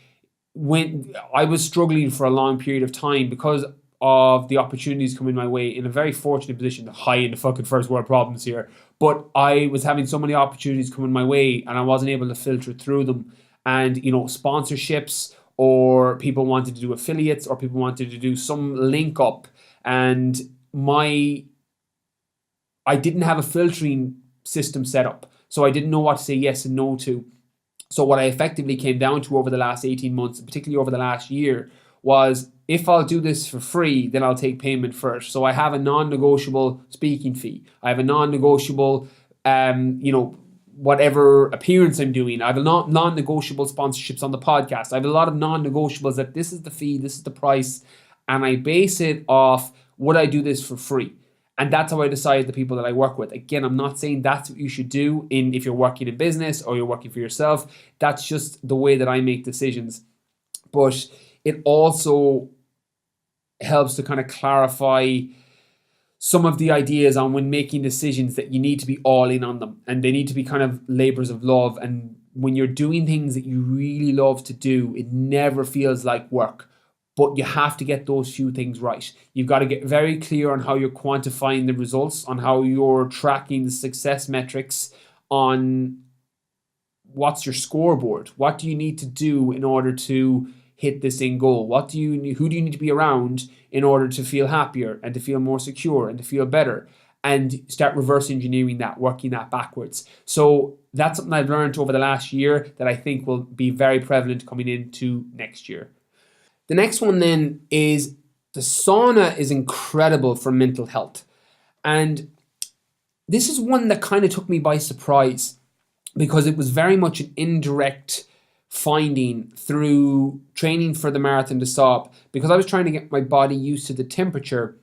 when I was struggling for a long period of time because of the opportunities coming my way, in a very fortunate position, high in the fucking first world problems here, but I was having so many opportunities coming my way and I wasn't able to filter through them. And sponsorships, or people wanted to do affiliates, or people wanted to do some link up, and I didn't have a filtering system set up, so I didn't know what to say yes and no to. So what I effectively came down to over the last 18 months, particularly over the last year, was, if I'll do this for free, then I'll take payment first. So I have a non-negotiable speaking fee. I have a non-negotiable, whatever appearance I'm doing. I have a non-negotiable sponsorships on the podcast. I have a lot of non-negotiables that this is the fee, this is the price. And I base it off, would I do this for free? And that's how I decide the people that I work with. Again, I'm not saying that's what you should do if you're working in business or you're working for yourself. That's just the way that I make decisions. But it also helps to kind of clarify some of the ideas on when making decisions, that you need to be all in on them, and they need to be kind of labors of love. And when you're doing things that you really love to do, it never feels like work. But you have to get those few things right. You've got to get very clear on how you're quantifying the results, on how you're tracking the success metrics, on what's your scoreboard. What do you need to do in order to hit this end goal? Who do you need to be around in order to feel happier and to feel more secure and to feel better? And start reverse engineering that, working that backwards. So that's something I've learned over the last year that I think will be very prevalent coming into next year. The next one then is, the sauna is incredible for mental health. And this is one that kind of took me by surprise, because it was very much an indirect finding through training for the Marathon des Sables, because I was trying to get my body used to the temperature,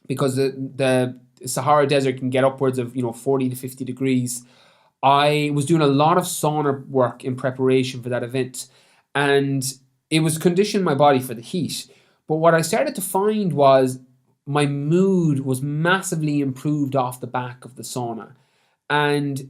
because the Sahara Desert can get upwards of 40 to 50 degrees. I was doing a lot of sauna work in preparation for that event, and it was conditioning my body for the heat. But what I started to find was my mood was massively improved off the back of the sauna. And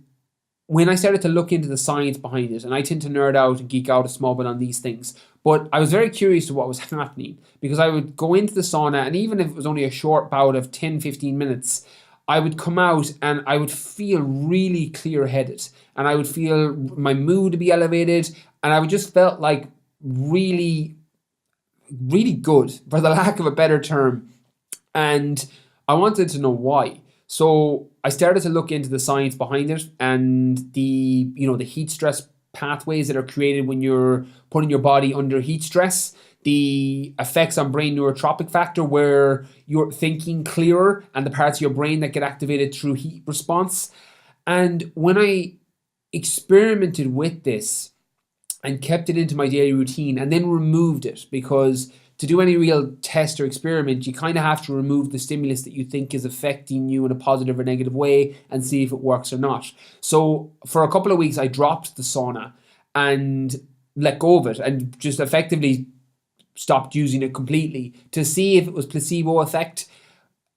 when I started to look into the science behind it, and I tend to nerd out and geek out a small bit on these things, But I was very curious to what was happening, because I would go into the sauna, and even if it was only a short bout of 10, 15 minutes, I would come out and I would feel really clear-headed, and I would feel my mood to be elevated, and I would just felt like really, really good, for the lack of a better term. And I wanted to know why. So I started to look into the science behind it, and the heat stress pathways that are created when you're putting your body under heat stress, the effects on brain neurotropic factor, where you're thinking clearer, and the parts of your brain that get activated through heat response. And when I experimented with this and kept it into my daily routine and then removed it, because to do any real test or experiment, you kind of have to remove the stimulus that you think is affecting you in a positive or negative way and see if it works or not. So for a couple of weeks, I dropped the sauna and let go of it and just effectively stopped using it completely to see if it was placebo effect,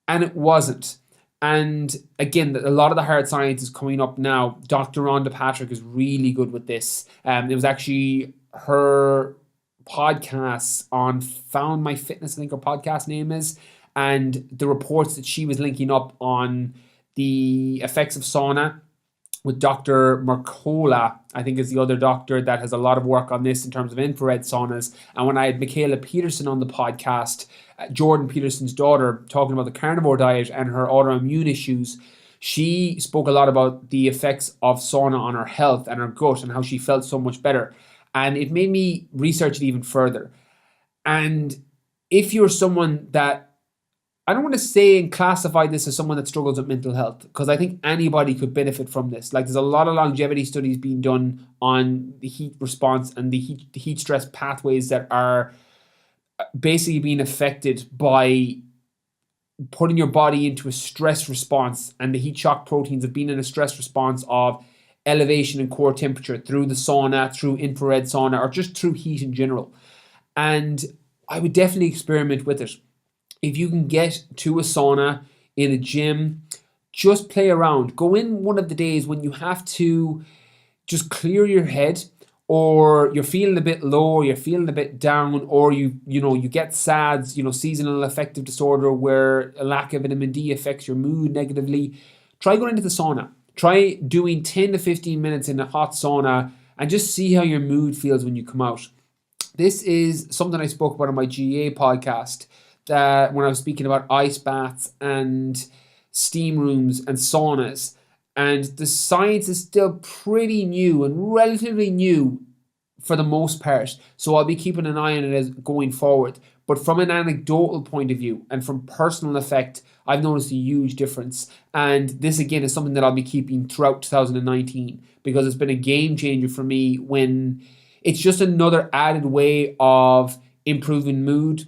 and it wasn't. And again, a lot of the hard science is coming up now. Dr. Rhonda Patrick is really good with this. It was actually her podcasts on Found My Fitness, I think her podcast name is, and the reports that she was linking up on the effects of sauna with Dr. Mercola, I think is the other doctor that has a lot of work on this in terms of infrared saunas. And when I had Michaela Peterson on the podcast, Jordan Peterson's daughter, talking about the carnivore diet and her autoimmune issues, she spoke a lot about the effects of sauna on her health and her gut and how she felt so much better. And it made me research it even further. And if you're someone that, I don't want to say and classify this as someone that struggles with mental health, because I think anybody could benefit from this. Like, there's a lot of longevity studies being done on the heat response and the heat stress pathways that are basically being affected by putting your body into a stress response, and the heat shock proteins have been in a stress response of elevation in core temperature through the sauna, through infrared sauna, or just through heat in general. And I would definitely experiment with it. If you can get to a sauna in a gym, just play around. Go in one of the days when you have to just clear your head, or you're feeling a bit low, or you're feeling a bit down, or you get SADS, seasonal affective disorder, where a lack of vitamin D affects your mood negatively. Try going into the sauna. Try doing 10 to 15 minutes in a hot sauna and just see how your mood feels when you come out. This is something I spoke about on my GA podcast, that when I was speaking about ice baths and steam rooms and saunas. And the science is still pretty new and relatively new for the most part. So I'll be keeping an eye on it as going forward. But from an anecdotal point of view and from personal effect, I've noticed a huge difference. And this again is something that I'll be keeping throughout 2019, because it's been a game changer for me, when it's just another added way of improving mood,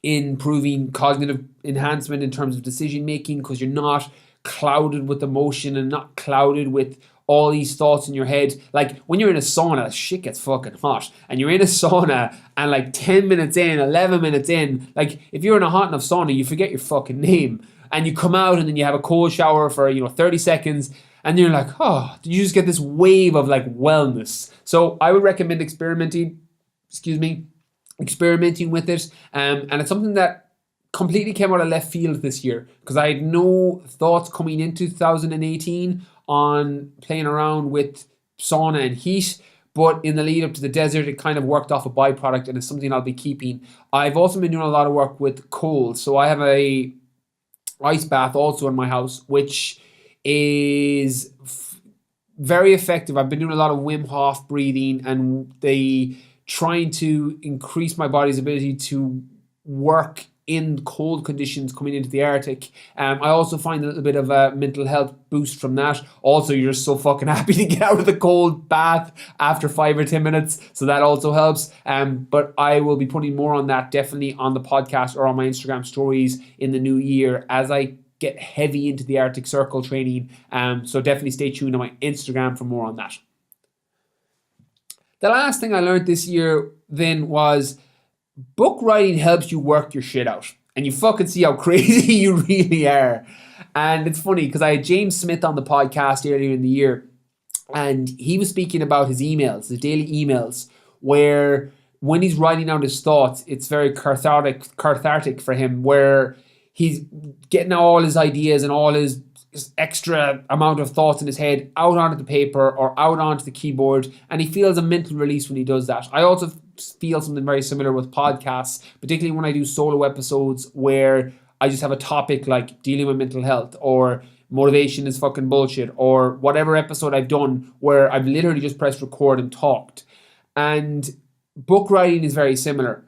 improving cognitive enhancement in terms of decision making, because you're not clouded with emotion and not clouded with all these thoughts in your head. Like when you're in a sauna, shit gets fucking hot, and you're in a sauna and like 10 minutes in, 11 minutes in, like if you're in a hot enough sauna, you forget your fucking name, and you come out and then you have a cold shower for 30 seconds, and you're like, oh, did you just get this wave of like wellness? So I would recommend experimenting with it, and it's something that completely came out of left field this year, because I had no thoughts coming into 2018 on playing around with sauna and heat, but in the lead up to the desert, it kind of worked off a byproduct, and it's something I'll be keeping. I've also been doing a lot of work with cold, so I have a ice bath also in my house, which is very effective. I've been doing a lot of Wim Hof breathing, and trying to increase my body's ability to work in cold conditions coming into the Arctic. I also find a little bit of a mental health boost from that. Also, you're just so fucking happy to get out of the cold bath after 5 or 10 minutes, so that also helps. But I will be putting more on that definitely on the podcast or on my Instagram stories in the new year as I get heavy into the Arctic Circle training. So definitely stay tuned on my Instagram for more on that. The last thing I learned this year then was book writing helps you work your shit out, and you fucking see how crazy you really are. And it's funny because I had James Smith on the podcast earlier in the year, and he was speaking about his emails, his daily emails, where when he's writing out his thoughts, it's very cathartic for him, where he's getting all his ideas and all his extra amount of thoughts in his head out onto the paper or out onto the keyboard, and he feels a mental release when he does that. I also feel something very similar with podcasts, particularly when I do solo episodes where I just have a topic like dealing with mental health or motivation is fucking bullshit or whatever episode I've done where I've literally just pressed record and talked. And book writing is very similar.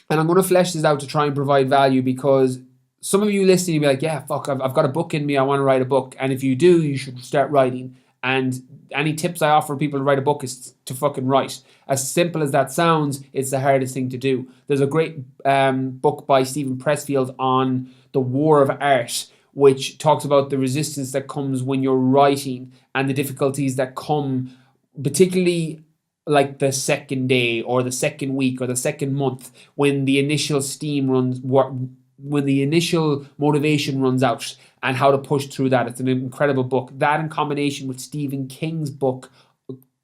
And I'm going to flesh this out to try and provide value, because some of you listening, you'll be like, yeah, fuck, I've got a book in me. I want to write a book. And if you do, you should start writing. And any tips I offer people to write a book is to fucking write. As simple as that sounds, it's the hardest thing to do. There's a great book by Stephen Pressfield on the war of art, which talks about the resistance that comes when you're writing and the difficulties that come, particularly like the second day or the second week or the second month, when the initial when the initial motivation runs out, and how to push through that. It's an incredible book. That, in combination with Stephen King's book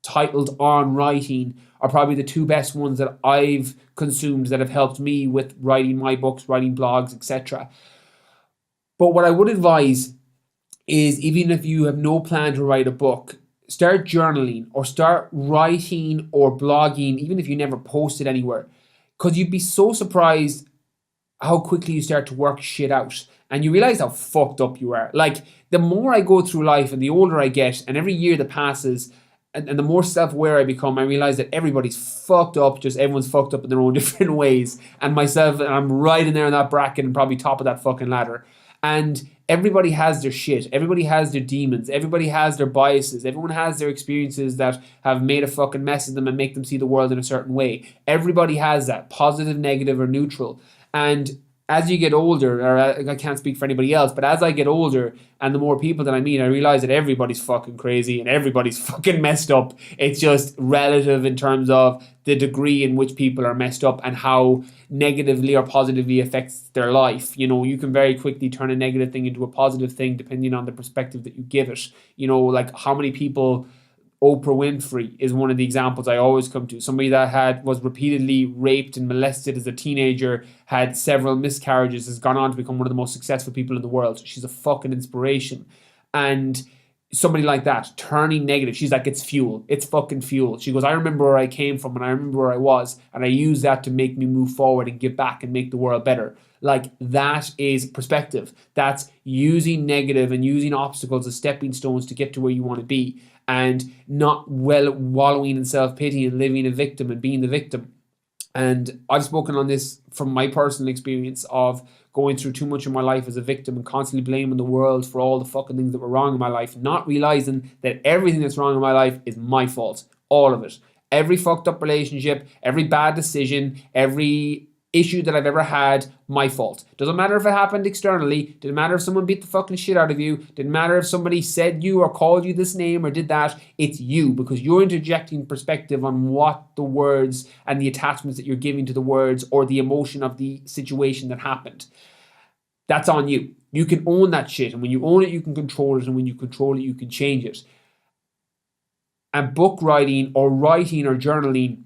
titled On Writing, are probably the two best ones that I've consumed that have helped me with writing my books, writing blogs, etc. But what I would advise is, even if you have no plan to write a book, start journaling or start writing or blogging, even if you never post it anywhere, because you'd be so surprised how quickly you start to work shit out, and you realize how fucked up you are. Like, the more I go through life and the older I get, and every year that passes, and the more self-aware I become, I realize that everybody's fucked up, just everyone's fucked up in their own different ways. And myself, and I'm right in there in that bracket and probably top of that fucking ladder. And everybody has their shit. Everybody has their demons. Everybody has their biases. Everyone has their experiences that have made a fucking mess of them and make them see the world in a certain way. Everybody has that, positive, negative, or neutral. And as you get older, or I can't speak for anybody else, but as I get older and the more people that I meet, I realize that everybody's fucking crazy and everybody's fucking messed up. It's just relative in terms of the degree in which people are messed up and how negatively or positively affects their life. You know, you can very quickly turn a negative thing into a positive thing depending on the perspective that you give it. You know, like how many people... Oprah Winfrey is one of the examples I always come to. Somebody that was repeatedly raped and molested as a teenager, had several miscarriages, has gone on to become one of the most successful people in the world. She's a fucking inspiration. And somebody like that, turning negative, she's like, it's fuel. It's fucking fuel. She goes, I remember where I came from and I remember where I was, and I use that to make me move forward and give back and make the world better. Like, that is perspective. That's using negative and using obstacles as stepping stones to get to where you want to be, and not wallowing in self-pity and living a victim and being the victim. And I've spoken on this from my personal experience of going through too much of my life as a victim and constantly blaming the world for all the fucking things that were wrong in my life, not realizing that everything that's wrong in my life is my fault. All of it. Every fucked up relationship, every bad decision, every issue that I've ever had, my fault. Doesn't matter if it happened externally, didn't matter if someone beat the fucking shit out of you, didn't matter if somebody said you or called you this name or did that, it's you, because you're interjecting perspective on what the words and the attachments that you're giving to the words or the emotion of the situation that happened. That's on you. You can own that shit, and when you own it, you can control it, and when you control it, you can change it. And book writing or writing or journaling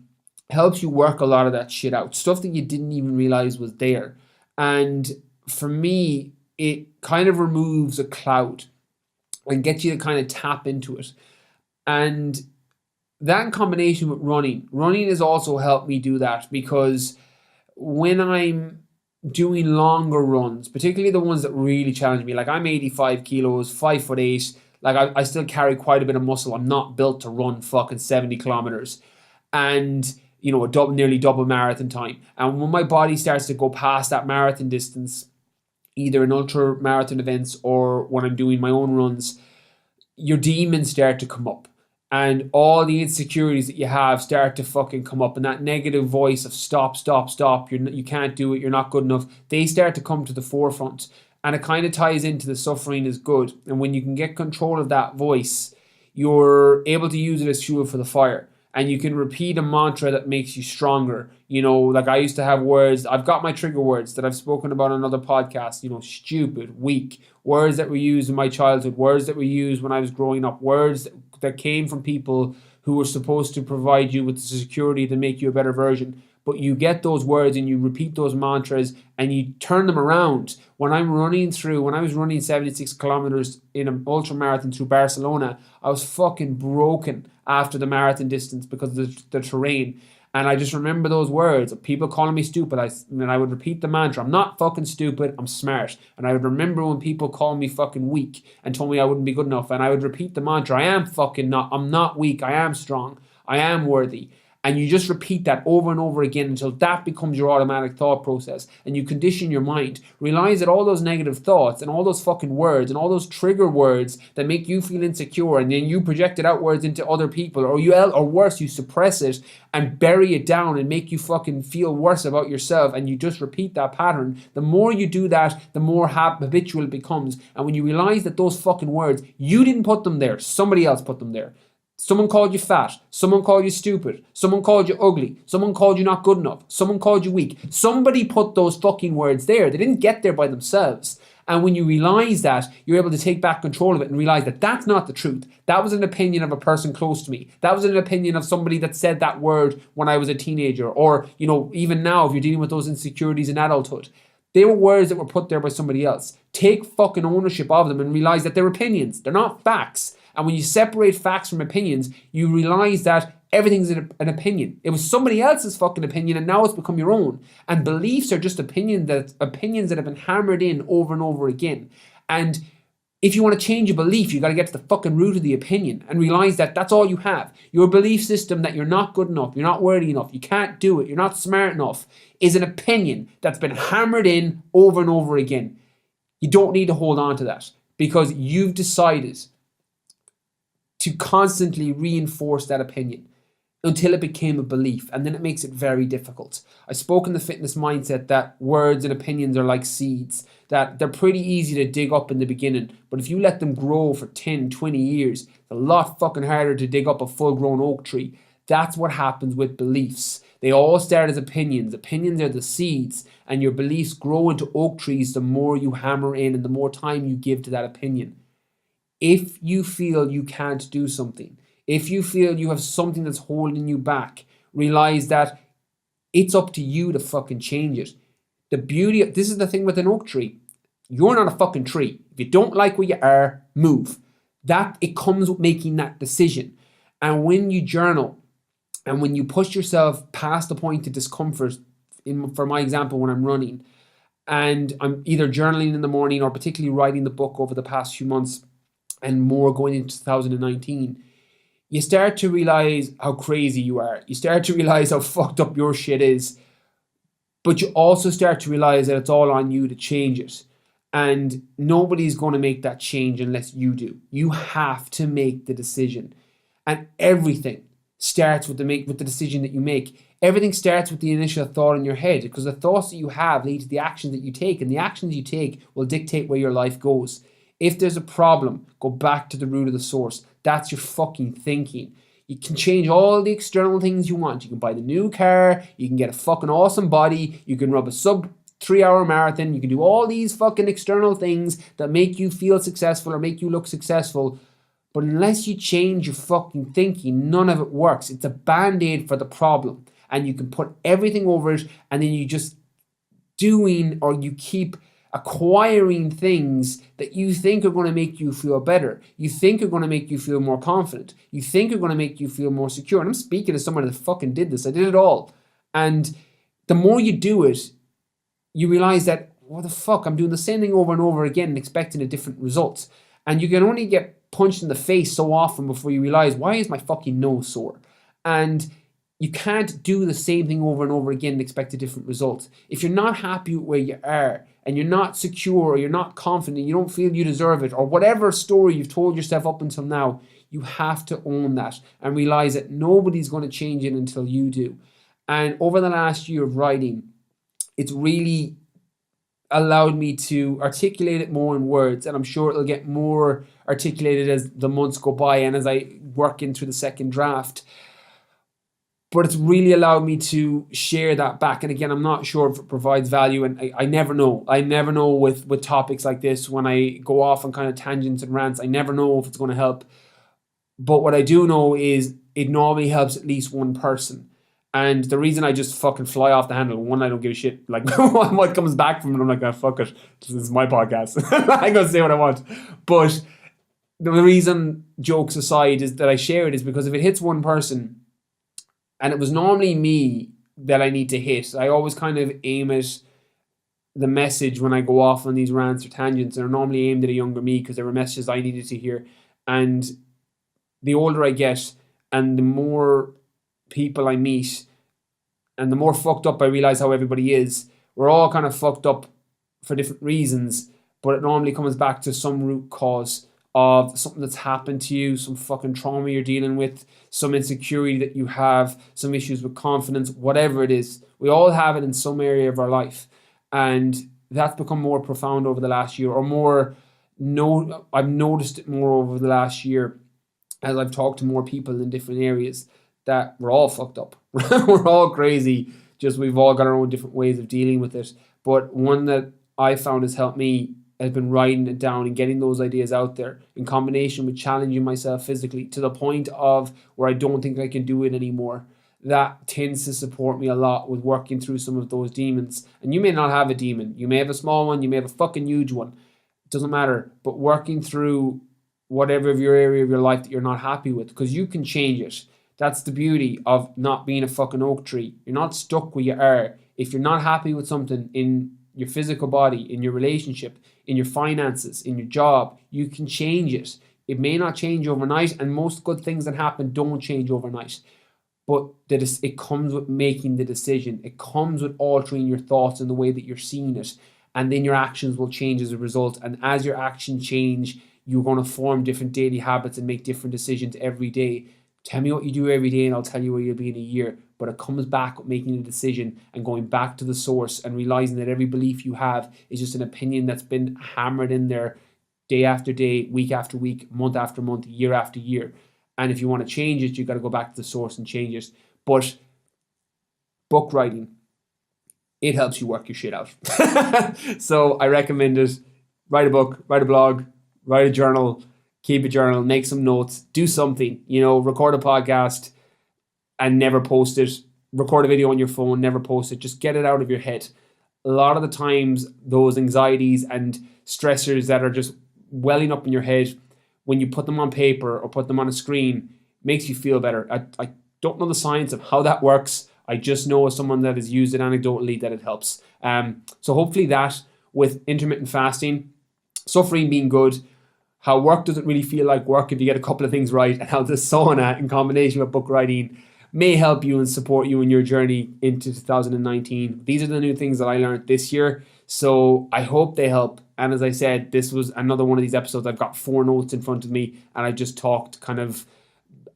helps you work a lot of that shit out. Stuff that you didn't even realize was there. And for me, it kind of removes a cloud and gets you to kind of tap into it. And that in combination with running has also helped me do that, because when I'm doing longer runs, particularly the ones that really challenge me, like I'm 85 kilos, 5'8", like I still carry quite a bit of muscle. I'm not built to run fucking 70 kilometers. And you know, nearly double marathon time. And when my body starts to go past that marathon distance, either in ultra marathon events or when I'm doing my own runs, your demons start to come up. And all the insecurities that you have start to fucking come up. And that negative voice of stop, you can't do it, you're not good enough, they start to come to the forefront. And it kind of ties into the suffering is good. And when you can get control of that voice, you're able to use it as fuel for the fire. And you can repeat a mantra that makes you stronger. You know, like I used to have words, I've got my trigger words that I've spoken about on other podcasts, you know, stupid, weak, words that were used in my childhood, words that were used when I was growing up, words that came from people who were supposed to provide you with the security to make you a better version. but you get those words and you repeat those mantras and you turn them around. When I was running 76 kilometers in an ultra marathon through Barcelona, I was fucking broken after the marathon distance because of the terrain. And I just remember those words of people calling me stupid. And I would repeat the mantra, I'm not fucking stupid, I'm smart. And I would remember when people called me fucking weak and told me I wouldn't be good enough. And I would repeat the mantra, I'm not weak, I am strong, I am worthy. And you just repeat that over and over again until that becomes your automatic thought process. And you condition your mind. Realize that all those negative thoughts and all those fucking words and all those trigger words that make you feel insecure, and then you project it outwards into other people, or worse, you suppress it and bury it down and make you fucking feel worse about yourself, and you just repeat that pattern. The more you do that, the more habitual it becomes. And when you realize that those fucking words, you didn't put them there, somebody else put them there. Someone called you fat, someone called you stupid, someone called you ugly, someone called you not good enough, someone called you weak. Somebody put those fucking words there. They didn't get there by themselves. And when you realize that, you're able to take back control of it and realize that that's not the truth. That was an opinion of a person close to me. That was an opinion of somebody that said that word when I was a teenager, or, even now if you're dealing with those insecurities in adulthood. They were words that were put there by somebody else. Take fucking ownership of them and realize that they're opinions. They're not facts. And when you separate facts from opinions, you realize that everything's an opinion. It was somebody else's fucking opinion, and now it's become your own. And beliefs are just opinions that have been hammered in over and over again. And if you want to change a belief, you got to get to the fucking root of the opinion and realize that that's all you have. Your belief system that you're not good enough, you're not worthy enough, you can't do it, you're not smart enough, is an opinion that's been hammered in over and over again. You don't need to hold on to that, because you've decided to constantly reinforce that opinion until it became a belief, and then it makes it very difficult. I spoke in the fitness mindset that words and opinions are like seeds, that they're pretty easy to dig up in the beginning, but if you let them grow for 10, 20 years, it's a lot fucking harder to dig up a full-grown oak tree. That's what happens with beliefs. They all start as opinions. Opinions are the seeds, and your beliefs grow into oak trees the more you hammer in and the more time you give to that opinion. If you feel you can't do something, if you feel you have something that's holding you back, realize that it's up to you to fucking change it. This is the thing with an oak tree. You're not a fucking tree. If you don't like where you are, move. It comes with making that decision. And when you journal, and when you push yourself past the point of discomfort, for my example, when I'm running, and I'm either journaling in the morning or particularly writing the book over the past few months, and more going into 2019, you start to realize how crazy you are. You start to realize how fucked up your shit is. But you also start to realize that it's all on you to change it. And nobody's going to make that change unless you do. You have to make the decision. And everything starts with the decision that you make. Everything starts with the initial thought in your head, because the thoughts that you have lead to the actions that you take, and the actions you take will dictate where your life goes. If there's a problem, go back to the root of the source. That's your fucking thinking. You can change all the external things you want. You can buy the new car, you can get a fucking awesome body, you can run a sub 3-hour marathon, you can do all these fucking external things that make you feel successful or make you look successful. But unless you change your fucking thinking, none of it works. It's a band-aid for the problem. And you can put everything over it, and then you just you keep acquiring things that you think are going to make you feel better. You think are going to make you feel more confident. You think are going to make you feel more secure. And I'm speaking as someone that fucking did this. I did it all. And the more you do it, you realize that, what the fuck, I'm doing the same thing over and over again and expecting a different result. And you can only get punched in the face so often before you realize, why is my fucking nose sore? And you can't do the same thing over and over again and expect a different result. If you're not happy with where you are, and you're not secure, or you're not confident, you don't feel you deserve it, or whatever story you've told yourself up until now, you have to own that and realize that nobody's going to change it until you do. And over the last year of writing, it's really allowed me to articulate it more in words, and I'm sure it'll get more articulated as the months go by and as I work into the second draft. But it's really allowed me to share that back. And again, I'm not sure if it provides value, and I never know. I never know with topics like this, when I go off on kind of tangents and rants, I never know if it's going to help. But what I do know is it normally helps at least one person. And the reason I just fucking fly off the handle, one, I don't give a shit. Like, what comes back from it, I'm like, oh, fuck it. This is my podcast. I'm going to say what I want. But the reason, jokes aside, is that I share it is because if it hits one person, and it was normally me that I need to hit, I always kind of aim at the message when I go off on these rants or tangents. They're normally aimed at a younger me because there were messages I needed to hear. And the older I get and the more people I meet and the more fucked up I realize how everybody is, we're all kind of fucked up for different reasons, but it normally comes back to some root cause of something that's happened to you, some fucking trauma you're dealing with, some insecurity that you have, some issues with confidence, whatever it is. We all have it in some area of our life. And that's become more profound over the last year, or more, I've noticed it more over the last year as I've talked to more people in different areas, that we're all fucked up. We're all crazy. Just we've all got our own different ways of dealing with it. But one that I found has helped me has been writing it down and getting those ideas out there in combination with challenging myself physically to the point of where I don't think I can do it anymore. That tends to support me a lot with working through some of those demons. And you may not have a demon. You may have a small one. You may have a fucking huge one. It doesn't matter. But working through whatever of your area of your life that you're not happy with, because you can change it. That's the beauty of not being a fucking oak tree. You're not stuck where you are. If you're not happy with something in your physical body, in your relationship, in your finances, in your job, you can change it. It may not change overnight, and most good things that happen don't change overnight. But it comes with making the decision. It comes with altering your thoughts and the way that you're seeing it. And then your actions will change as a result. And as your actions change, you're going to form different daily habits and make different decisions every day. Tell me what you do every day and I'll tell you where you'll be in a year. But it comes back with making a decision and going back to the source and realizing that every belief you have is just an opinion that's been hammered in there day after day, week after week, month after month, year after year. And if you want to change it, you've got to go back to the source and change it. But book writing, it helps you work your shit out. So I recommend it. Write a book, write a blog, write a journal, keep a journal, make some notes, do something, record a podcast and never post it. Record a video on your phone, never post it. Just get it out of your head. A lot of the times, those anxieties and stressors that are just welling up in your head, when you put them on paper or put them on a screen, makes you feel better. I don't know the science of how that works. I just know as someone that has used it anecdotally that it helps. So hopefully that with intermittent fasting, suffering being good, how work doesn't really feel like work if you get a couple of things right, and how the sauna in combination with book writing may help you and support you in your journey into 2019. These are the new things that I learned this year. So I hope they help. And as I said, this was another one of these episodes. I've got 4 notes in front of me and I just talked kind of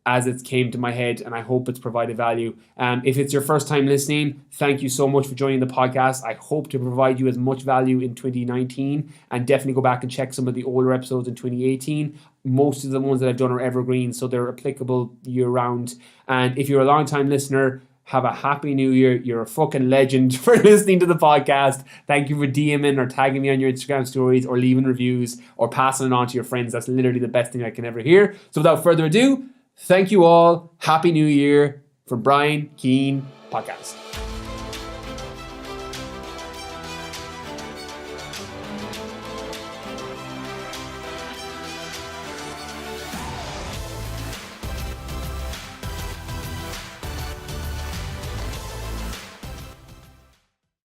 as it came to my head, and I hope it's provided value. If it's your first time listening, thank you so much for joining the podcast. I hope to provide you as much value in 2019, and definitely go back and check some of the older episodes in 2018. Most of the ones that I've done are evergreen, so they're applicable year round. And if you're a long time listener, have a happy new year. You're a fucking legend for listening to the podcast. Thank you for DMing or tagging me on your Instagram stories or leaving reviews or passing it on to your friends. That's literally the best thing I can ever hear. So without further ado, thank you all. Happy New Year from Brian Keane Podcast.